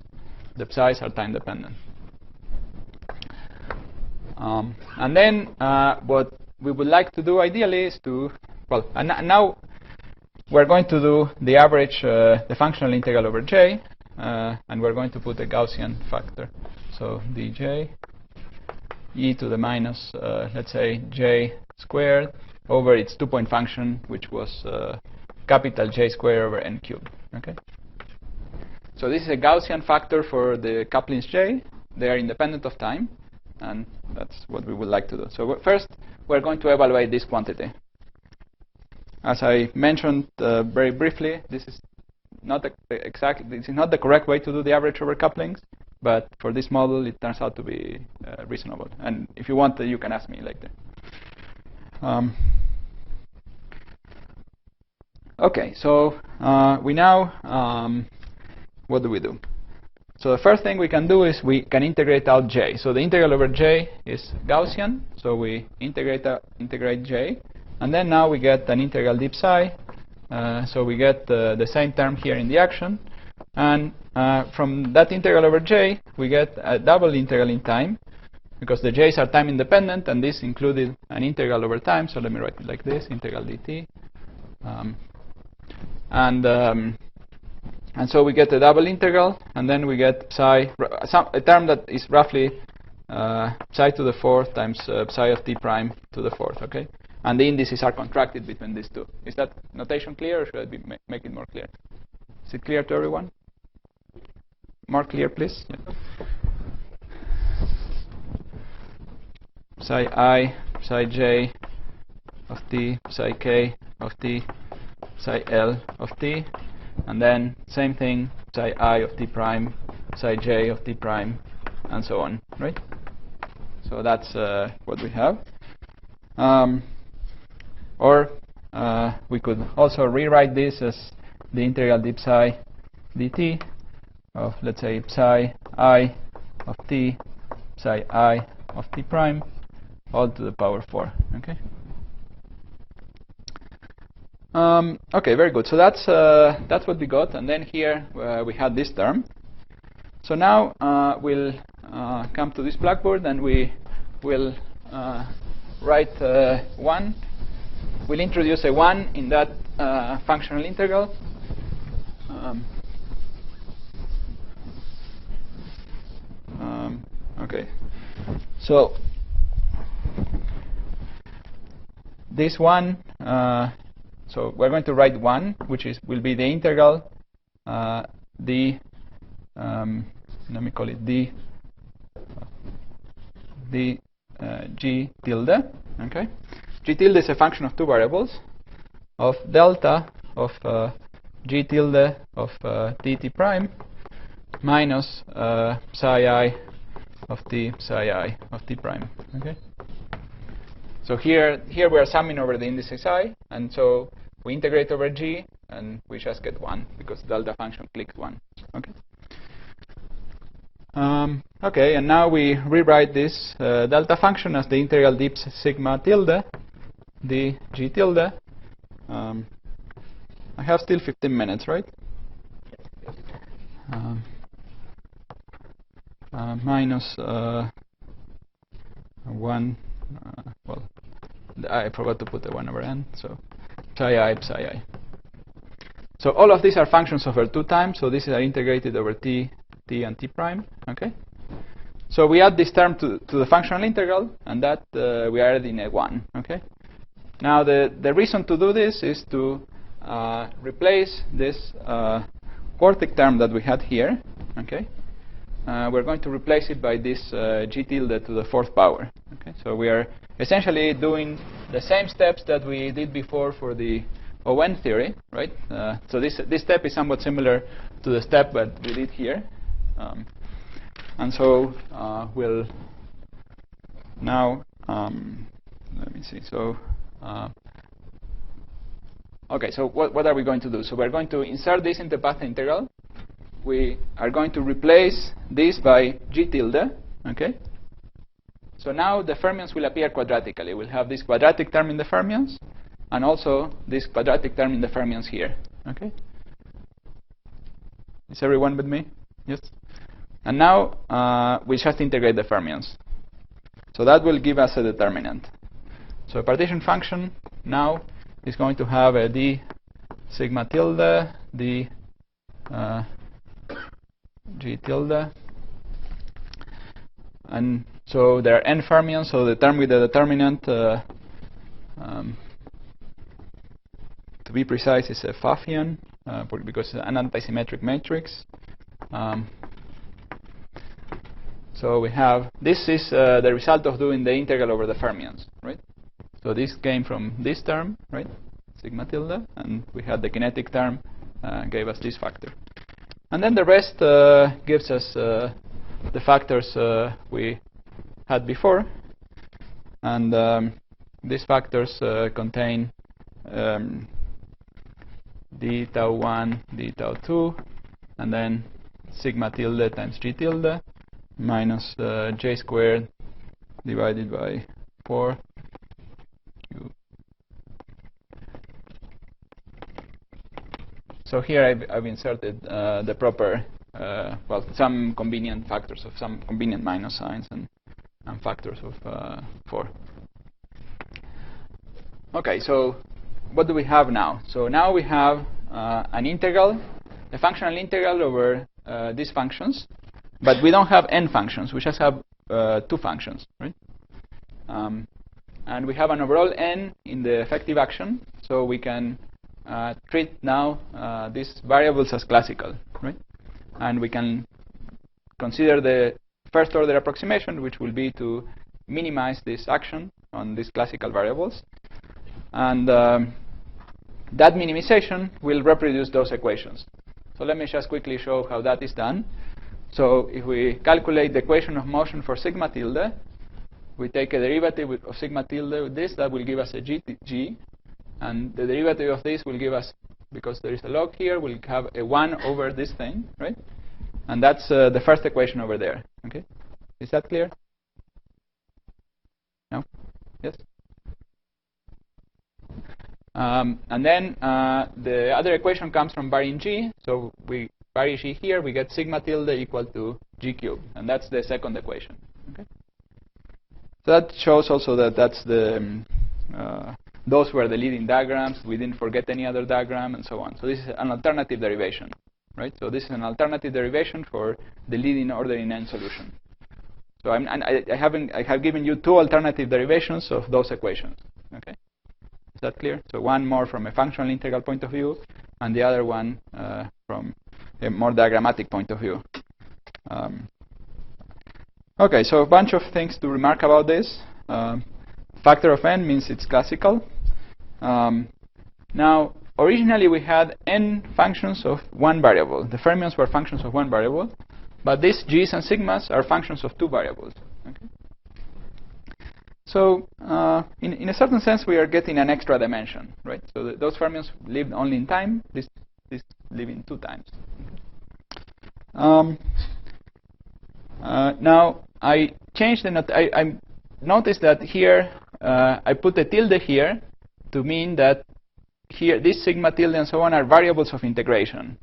Speaker 1: The psi's are time-dependent. And then what we would like to do ideally is to, well, and now we're going to do the average, the functional integral over J, and we're going to put a Gaussian factor. So dj e to the minus, let's say, j squared over its two-point function, which was capital J squared over n cubed. Okay. So this is a Gaussian factor for the couplings J. They are independent of time, and that's what we would like to do. So first, we're going to evaluate this quantity. As I mentioned very briefly, this is not this is not the correct way to do the average over couplings, but for this model, it turns out to be reasonable. And if you want, you can ask me later. Okay, so we now, what do we do? So the first thing we can do is we can integrate out J. So the integral over J is Gaussian, so we integrate J. And then now we get an integral deep psi. So we get the same term here in the action. And from that integral over J, we get a double integral in time, because the J's are time independent, and this included an integral over time. So let me write it like this, integral dt. And so we get a double integral, and then we get psi, a term that is roughly psi to the fourth times psi of t prime to the fourth. Okay, and the indices are contracted between these two. Is that notation clear, or should I make it more clear? Is it clear to everyone? More clear, please. Yeah. Psi I, psi j of t, psi k of t, psi l of t. And then same thing, psi I of t prime, psi j of t prime, and so on, right? So that's what we have. Or we could also rewrite this as the integral d psi dt of, let's say, psi I of t, psi I of t prime, all to the power 4. Okay. Okay, very good. So that's what we got, and then here we had this term. So now we'll come to this blackboard, and we will write 1. We'll introduce a 1 in that functional integral. Okay. So this 1. So we're going to write 1, which will be the integral d. Let me call it d g tilde. Okay, g tilde is a function of two variables, of delta of g tilde of dt prime minus psi I of t psi I of t prime. Okay. So here we are summing over the indices I, and so we integrate over g, and we just get 1 because delta function clicked 1. Okay. Okay, and now we rewrite this delta function as the integral dips sigma tilde dg tilde. I have still 15 minutes, right? Minus 1. Well, I forgot to put the 1 over n, so psi I, psi I. So all of these are functions over 2 times, so these are integrated over t and t prime. Okay. So we add this term to the functional integral, and that we are adding a 1. Okay. Now the reason to do this is to replace this quartic term that we had here. Okay. We're going to replace it by this g tilde to the 4th power. Okay. So we are essentially doing the same steps that we did before for the Owen theory, right? So this step is somewhat similar to the step that we did here. And so we'll now, let me see. So, okay, so what are we going to do? So we're going to insert this in the path integral. We are going to replace this by g tilde, okay? So now the fermions will appear quadratically. We'll have this quadratic term in the fermions, and also this quadratic term in the fermions here, okay? Is everyone with me? Yes? And now we just integrate the fermions. So that will give us a determinant. So a partition function now is going to have a d sigma tilde, d g tilde. And so there are n fermions, so the term with the determinant, to be precise, is a Pfaffian, because it's an antisymmetric matrix. So we have, this is the result of doing the integral over the fermions, right? So this came from this term, right? Sigma tilde, and we had the kinetic term, gave us this factor. And then the rest gives us the factors we had before. And these factors contain d tau 1, d tau 2, and then sigma tilde times g tilde minus j squared divided by 4 q. So here I've inserted the proper, well, some convenient factors of some convenient minus signs and factors of 4. Okay, so what do we have now? So now we have an integral, a functional integral over these functions, but we don't have n functions. We just have 2 functions, right? And we have an overall n in the effective action, so we can treat now these variables as classical, right? And we can consider the first order approximation, which will be to minimize this action on these classical variables. And that minimization will reproduce those equations. So let me just quickly show how that is done. So if we calculate the equation of motion for sigma tilde, we take a derivative of sigma tilde with this, that will give us a g, and the derivative of this will give us, because there is a log here, we'll have a 1 over this thing, right? And that's the first equation over there, okay? Is that clear? No? Yes? And then the other equation comes from varying g, so we vary g here, we get sigma tilde equal to g cubed, and that's the second equation, okay? So that shows also that that's the those were the leading diagrams. We didn't forget any other diagram, and so on. So this is an alternative derivation, right? So this is an alternative derivation for the leading order in n solution. So I have given you 2 alternative derivations of those equations. Okay, is that clear? So one more from a functional integral point of view, and the other one from a more diagrammatic point of view. Okay, so a bunch of things to remark about this. Factor of n means it's classical. Now, originally we had n functions of 1 variable. The fermions were functions of 1 variable, but these g's and sigmas are functions of 2 variables. Okay? So, in a certain sense, we are getting an extra dimension, right? So those fermions live only in time. These live in 2 times. Now I changed the I noticed that here I put a tilde here to mean that here this sigma tilde and so on are variables of integration,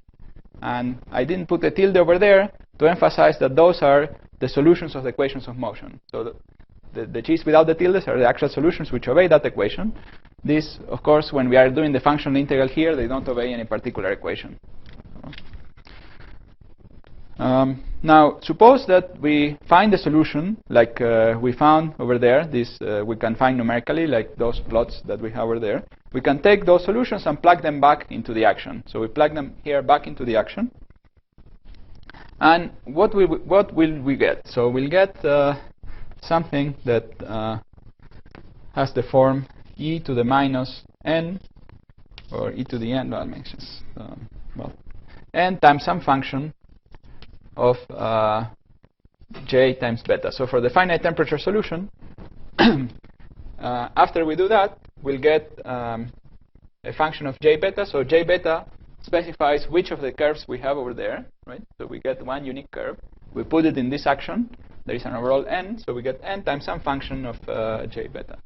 Speaker 1: and I didn't put a tilde over there to emphasize that those are the solutions of the equations of motion. So the g's without the tildes are the actual solutions which obey that equation. This, of course, when we are doing the functional integral here, they don't obey any particular equation. Now, suppose that we find a solution like we found over there. This we can find numerically, like those plots that we have over there. We can take those solutions and plug them back into the action. So we plug them here back into the action. And what will we get? So we'll get something that has the form e to the minus n, or e to the n, well, n times some function of j times beta. So for the finite temperature solution, after we do that, we'll get a function of j beta. So j beta specifies which of the curves we have over there, right? So we get one unique curve. We put it in this action. There is an overall n, so we get n times some function of j beta.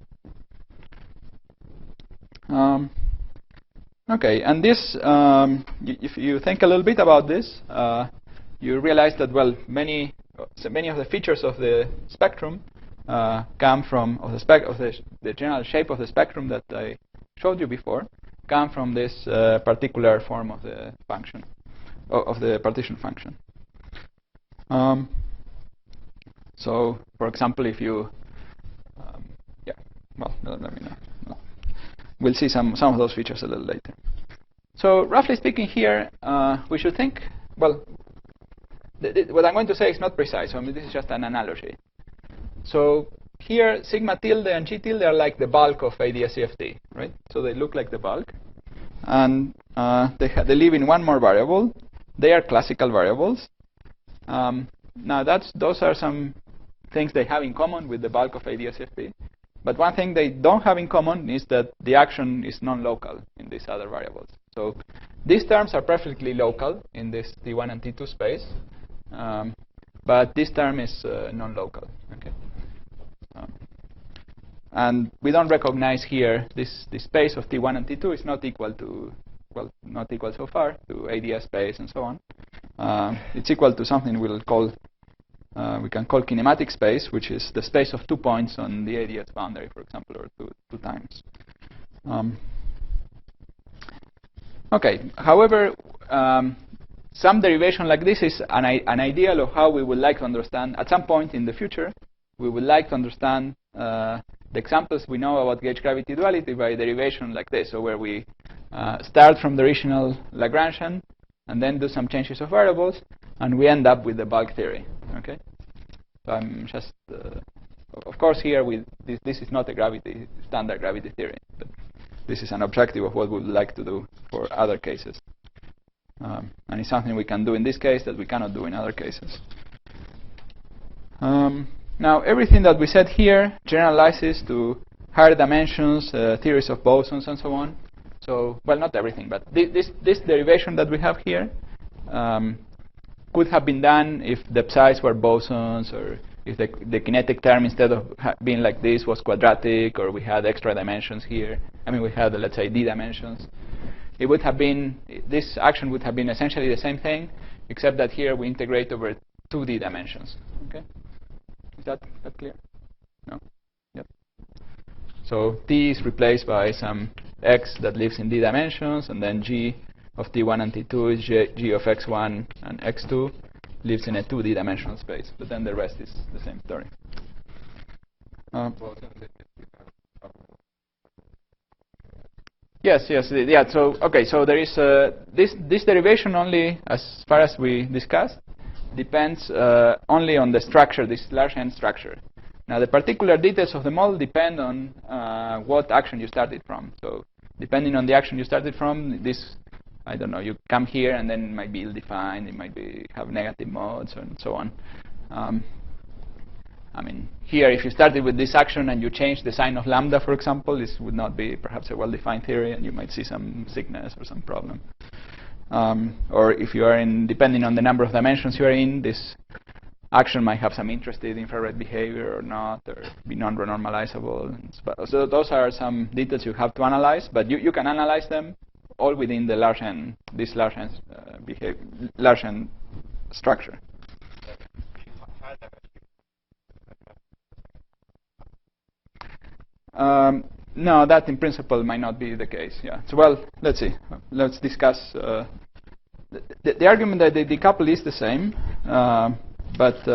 Speaker 1: Okay, and this, if you think a little bit about this, you realize that, well, many of the features of the spectrum come from the general shape of the spectrum that I showed you before, come from this particular form of the function, of the partition function. So, for example, if you, yeah, well, let me know. No. We'll see some of those features a little later. So, roughly speaking, here we should think, well, what I'm going to say is not precise. I mean, this is just an analogy. So here, sigma tilde and g tilde are like the bulk of ADS-CFT, right? So they look like the bulk, and they live in one more variable. They are classical variables. Now those are some things they have in common with the bulk of ADS-CFT. But one thing they don't have in common is that the action is non-local in these other variables. So these terms are perfectly local in this T1 and T2 space. But this term is non-local. Okay, and we don't recognize here this space of T1 and T2 is not equal to, well, not equal so far to ADS space and so on. It's equal to something we'll call we can call kinematic space, which is the space of 2 points on the ADS boundary, for example, or two times. Okay. However, some derivation like this is an ideal of how we would like to understand, at some point in the future, we would like to understand the examples we know about gauge gravity duality by derivation like this, so where we start from the original Lagrangian and then do some changes of variables, and we end up with the bulk theory. Okay, so I'm just, of course, here this is not a standard gravity theory, but this is an objective of what we would like to do for other cases. And it's something we can do in this case that we cannot do in other cases. Now, everything that we said here generalizes to higher dimensions, theories of bosons, and so on. So, well, not everything, but this derivation that we have here could have been done if the psi's were bosons, or if the kinetic term, instead of being like this, was quadratic, or we had extra dimensions here. I mean, we had, let's say, d dimensions. It would have been, this action would have been essentially the same thing, except that here we integrate over 2D dimensions. Okay, is that clear? No? Yep. So t is replaced by some x that lives in d dimensions, and then g of t1 and t2 is g of x1 and x2 lives in a 2D dimensional space. But then the rest is the same story. Yes. Yeah. So okay. So there is this derivation only, as far as we discussed, depends only on the structure, this large n structure. Now the particular details of the model depend on what action you started from. So depending on the action you started from, this, I don't know, you come here and then it might be ill-defined, it might have negative modes and so on. I mean, here, if you started with this action and you change the sign of lambda, for example, this would not be perhaps a well-defined theory, and you might see some sickness or some problem. Or if you are in, depending on the number of dimensions you are in, this action might have some interested infrared behavior or not, or be non-renormalizable. So those are some details you have to analyze, but you can analyze them all within the large N, this large N large N structure. No, that in principle might not be the case. Yeah. So well, let's see. Let's discuss. The argument that they decouple is the same, but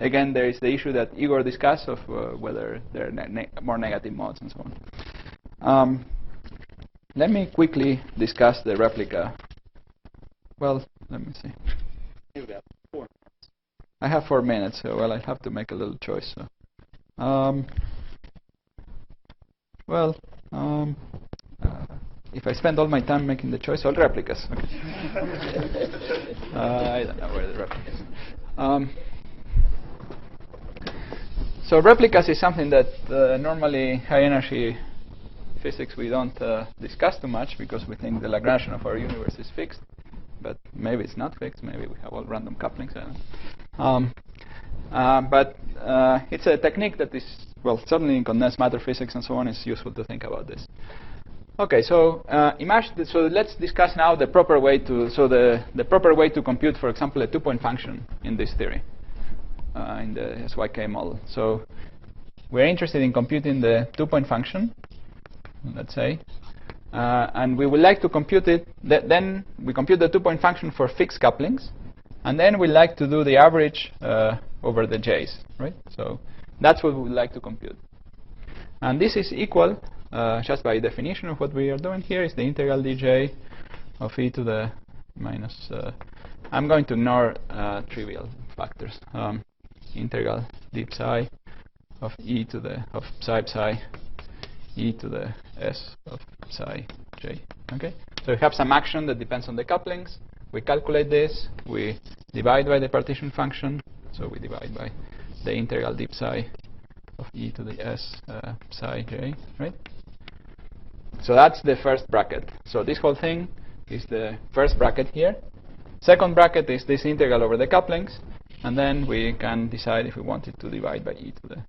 Speaker 1: again, there is the issue that Igor discussed of whether there are more negative modes and so on. Let me quickly discuss the replica. Well, let me see.
Speaker 2: You've got 4 minutes.
Speaker 1: I have 4 minutes, so well, I have to make a little choice. So. If I spend all my time making the choice, all replicas. Okay. I don't know where the replicas. So replicas is something that normally high energy physics we don't discuss too much because we think the Lagrangian of our universe is fixed, but maybe it's not fixed. Maybe we have all random couplings. I don't know. But it's a technique that is, well, certainly in condensed matter physics and so on, it's useful to think about this. Okay, so imagine. So let's discuss now the proper way to. So the proper way to compute, for example, a 2-point function in this theory, in the SYK model. So we're interested in computing the 2-point function, let's say, and we would like to compute it. Then we compute the 2-point function for fixed couplings, and then we like to do the average over the j's, right? So that's what we would like to compute, and this is equal. Just by definition of what we are doing here is the integral dj of e to the minus. I'm going to ignore trivial factors. Integral d psi of e to the of psi e to the s of psi j. Okay. So we have some action that depends on the couplings. We calculate this. We divide by the partition function. So we divide by the integral d psi of e to the s psi j. Right. So that's the first bracket. So this whole thing is the first bracket here. Second bracket is this integral over the couplings. And then we can decide if we wanted to divide by e to the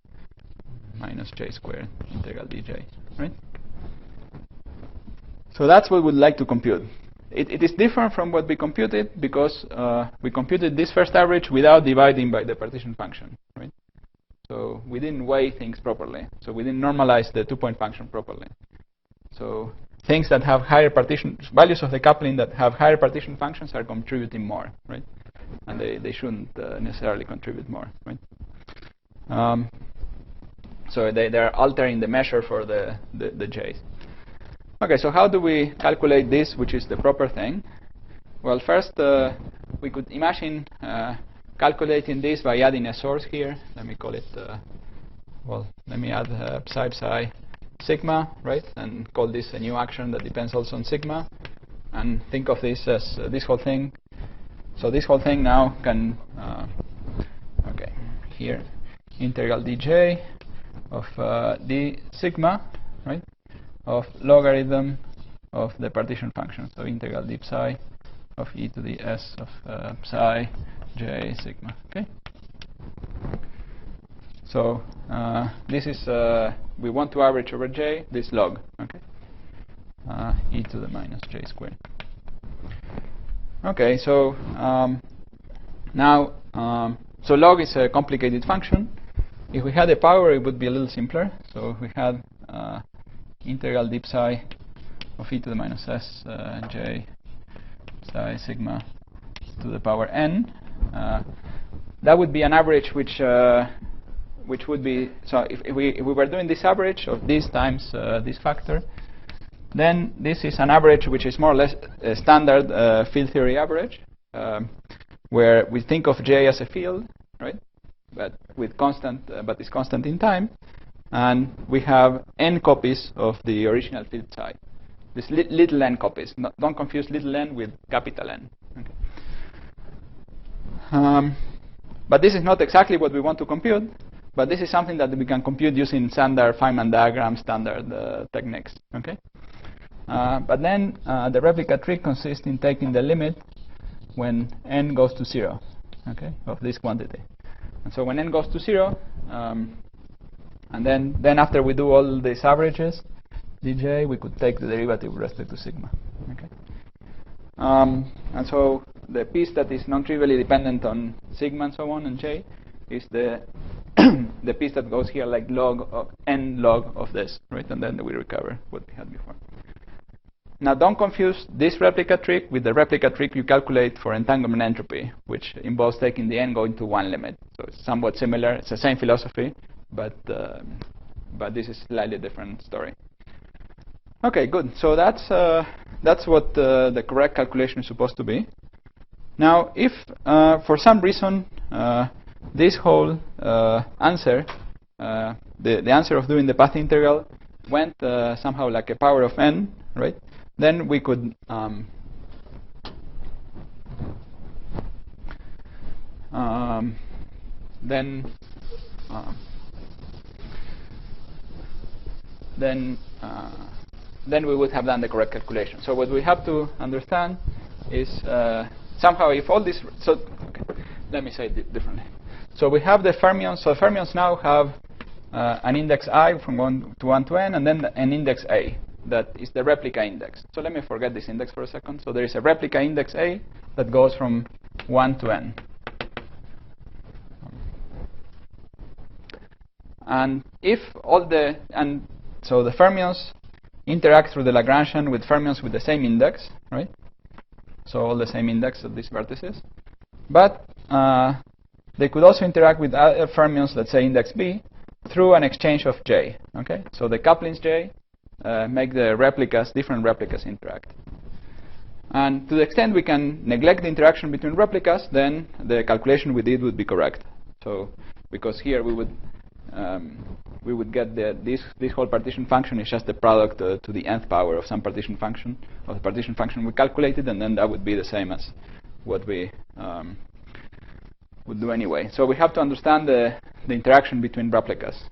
Speaker 1: minus j squared integral dj. Right? So that's what we'd like to compute. It is different from what we computed because we computed this first average without dividing by the partition function. Right? So we didn't weigh things properly. So we didn't normalize the 2-point function properly. So things that have higher partition values of the coupling that have higher partition functions are contributing more, right? And they shouldn't necessarily contribute more, right? So they're altering the measure for the j's. Okay, so how do we calculate this, which is the proper thing? Well, first we could imagine calculating this by adding a source here. Let me call it. Well, let me add psi sigma, right, and call this a new action that depends also on sigma, and think of this as this whole thing. So this whole thing now can, okay, here, integral dj of d sigma, right, of logarithm of the partition function. So integral d psi of e to the s of psi j sigma. Okay. So this is we want to average over j this log, okay, e to the minus j squared. Okay, so now so log is a complicated function. If we had a power, it would be a little simpler. So if we had integral d psi of e to the minus s j psi sigma to the power n, that would be an average which would be, so if we were doing this average of this times this factor, then this is an average which is more or less a standard field theory average, where we think of J as a field, right? But with constant, but it's constant in time, and we have n copies of the original field psi. This little n copies. Don't confuse little n with capital N. Okay. But this is not exactly what we want to compute. But this is something that we can compute using standard Feynman diagram, standard techniques. Okay. But then the replica trick consists in taking the limit when n goes to 0, okay, of this quantity. And so when n goes to 0, and then after we do all these averages, dj, we could take the derivative with respect to sigma. Okay. And so the piece that is non-trivially dependent on sigma and so on and j is the the piece that goes here like log of n log of this, right? And then we recover what we had before. Now don't confuse this replica trick with the replica trick you calculate for entanglement entropy, which involves taking the n going to one limit. So it's somewhat similar. It's the same philosophy, but this is a slightly different story. Okay, good. So that's what the correct calculation is supposed to be. Now, if for some reason this whole answer, the answer of doing the path integral went somehow like a power of n, right? Then we could then we would have done the correct calculation. So what we have to understand is somehow if all this, so okay, let me say it differently. So we have the fermions. So fermions now have an index I from 1 to n, and then an index A that is the replica index. So let me forget this index for a second. So there is a replica index A that goes from 1 to n. And if all the, and so the fermions interact through the Lagrangian with fermions with the same index, right? So all the same index of these vertices. But they could also interact with other fermions, let's say index B, through an exchange of J. Okay, so the couplings J make the replicas, different replicas interact. And to the extent we can neglect the interaction between replicas, then the calculation we did would be correct. So because here we would get this whole partition function is just the product to the nth power of some partition function, of the partition function we calculated, and then that would be the same as what we would do anyway. So we have to understand the interaction between replicas.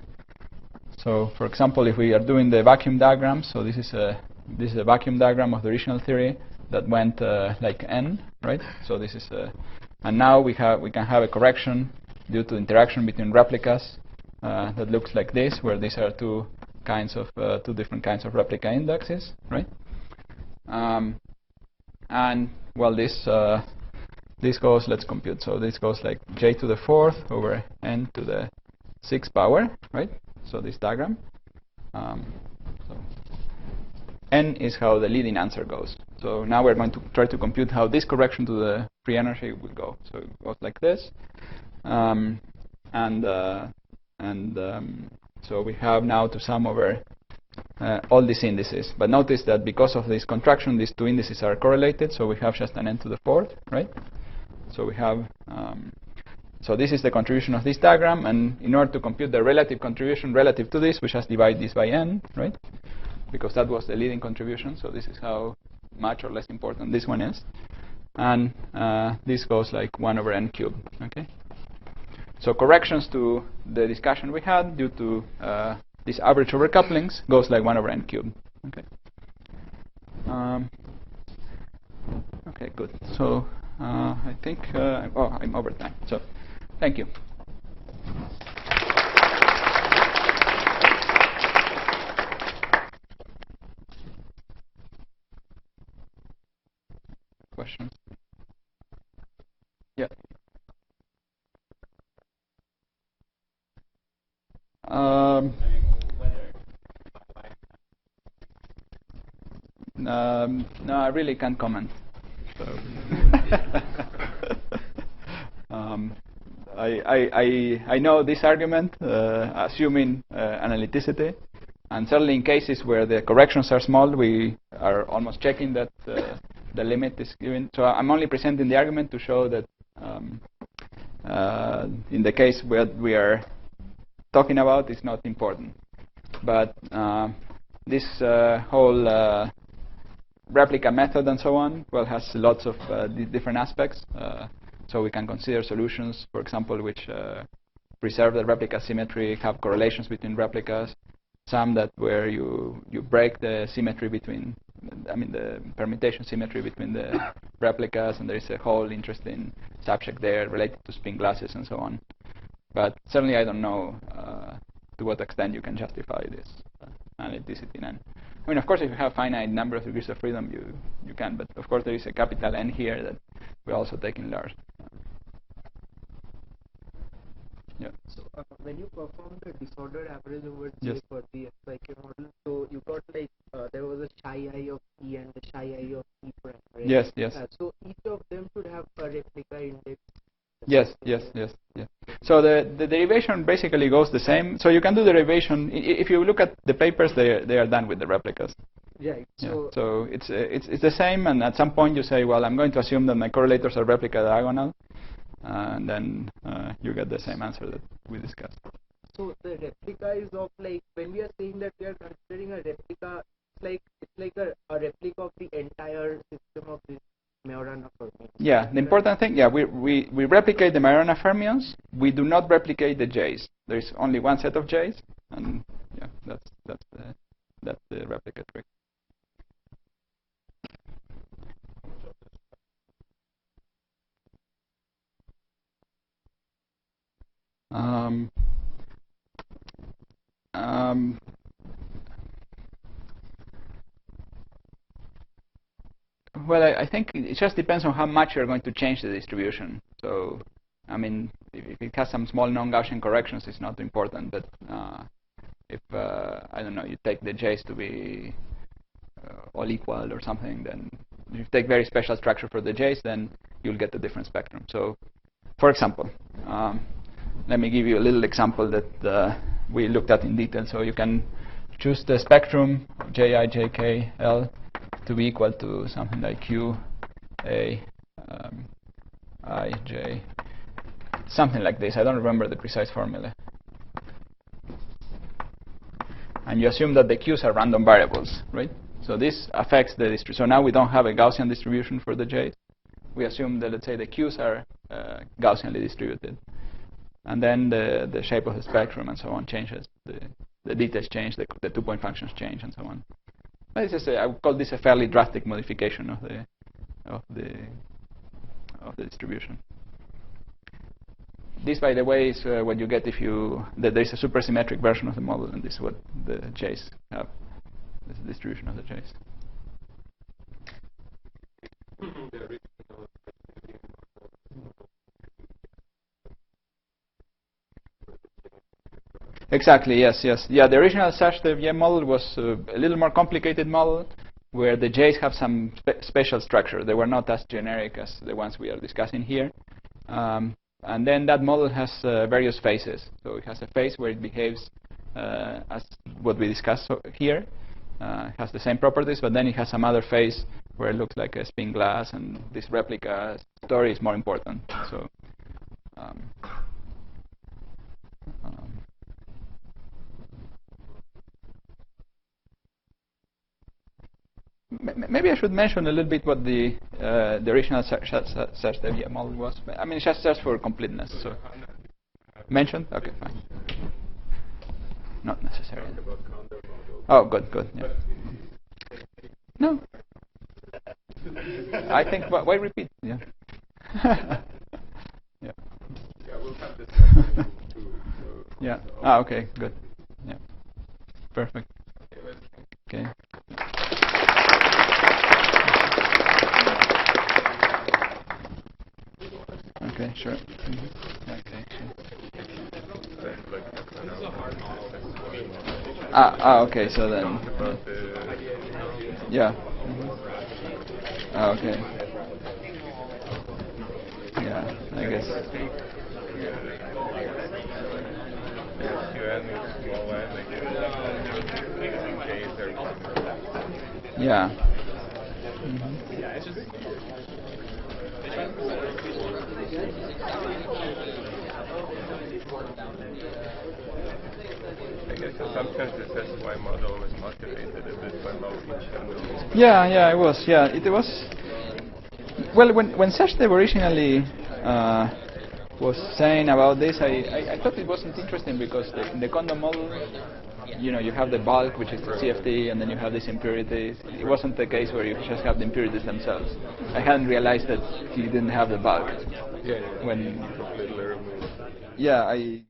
Speaker 1: So for example, if we are doing the vacuum diagram, so this is a vacuum diagram of the original theory that went like n, right? So this is and now we can have a correction due to interaction between replicas that looks like this, where these are two different kinds of replica indexes, right? And well, this goes, let's compute. So this goes like j to the 4th over n to the 6th power, right? So this diagram. So n is how the leading answer goes. So now we're going to try to compute how this correction to the free energy will go. So it goes like this, so we have now to sum over all these indices. But notice that because of this contraction, these two indices are correlated. So we have just an n to the 4th, right? So we have. So this is the contribution of this diagram, and in order to compute the relative contribution relative to this, we just divide this by n, right? Because that was the leading contribution. So this is how much or less important this one is, and this goes like 1 over n cubed. Okay. So corrections to the discussion we had due to this average over couplings goes like 1 over n cubed. Okay. Okay, good. So I think I'm over time. So thank you. Questions? Yeah. No, I really can't comment. So I know this argument, assuming analyticity, and certainly in cases where the corrections are small, we are almost checking that the limit is given. So I'm only presenting the argument to show that in the case where we are talking about, it's not important. But this whole replica method and so on, well, has lots of different aspects. So we can consider solutions, for example, which preserve the replica symmetry, have correlations between replicas. Some that where you break the symmetry between, the permutation symmetry between the replicas, and there is a whole interesting subject there related to spin glasses and so on. But certainly I don't know to what extent you can justify this analyticity. And I mean, of course, if you have finite number of degrees of freedom, you can. But of course, there is a capital N here that we're also taking large. Yeah.
Speaker 3: So when you perform the disordered average over J
Speaker 1: Yes.
Speaker 3: for the SYK model, so you got like there was a psi I of E and a psi I of E prime, right?
Speaker 1: Yes, yes.
Speaker 3: So each of them should have a replica index.
Speaker 1: Yes, yes, yes, yes. So the derivation basically goes the same. So you can do the derivation. If you look at the papers, they are done with the replicas.
Speaker 3: Right.
Speaker 1: Yeah. So it's the same. And at some point you say, well, I'm going to assume that my correlators are replica diagonal, and then you get the same answer that we discussed.
Speaker 3: So the replica is of like when we are saying that we are considering a replica, it's like a replica of the entire system of this Majorana fermions.
Speaker 1: Yeah, the important thing, yeah, we replicate the Majorana fermions. We do not replicate the J's. There is only one set of J's, and yeah, that's the replica trick. Well, I think it just depends on how much you're going to change the distribution. So, I mean, if it has some small non-Gaussian corrections, it's not important. But if, I don't know, you take the J's to be all equal or something, then if you take very special structure for the J's, then you'll get a different spectrum. So, for example, let me give you a little example that we looked at in detail. So you can choose the spectrum of Ji, Jk, L to be equal to something like Q, A, I, J, something like this. I don't remember the precise formula. And you assume that the Q's are random variables, right? So this affects the distribution. So now we don't have a Gaussian distribution for the J's. We assume that, let's say, the Q's are Gaussianly distributed. And then the shape of the spectrum and so on changes. The details change, the 2-point functions change, and so on. But I would call this a fairly drastic modification of the distribution. This, by the way, is what you get if there is a supersymmetric version of the model, and this is what the J's have. This is the distribution of the J's. Exactly, yes, yes. Yeah, the original Sachs-Devier model was a little more complicated model where the J's have some special structure. They were not as generic as the ones we are discussing here. And then that model has various phases. So it has a phase where it behaves as what we discussed here. It has the same properties, but then it has some other phase where it looks like a spin glass, and this replica story is more important. So maybe I should mention a little bit what the original Sachs-Devier model was. I mean, just for completeness. So, mentioned? Okay, fine. Not necessary. Oh, good, good. Yeah. No. I think. Why repeat? Yeah. Yeah.
Speaker 4: Yeah, we'll have this too.
Speaker 1: Yeah. Ah, okay, good. Yeah. Perfect. Okay. Okay, sure. Mm-hmm. Okay, sure. Okay, so then. Yeah. Mm-hmm. Okay. Yeah, I guess. Yeah. Mm-hmm.
Speaker 4: I guess sometimes the SY model was motivated a bit by low channel.
Speaker 1: Yeah, it was. Yeah, it was. Well, when Sachs-Dev originally was saying about this, I thought it wasn't interesting because in the Kondo model, you have the bulk, which is the CFT, and then you have these impurities. It wasn't the case where you just have the impurities themselves. I hadn't realized that you didn't have the bulk.
Speaker 4: Yeah.
Speaker 1: When.
Speaker 4: Completely removed.
Speaker 1: Yeah, I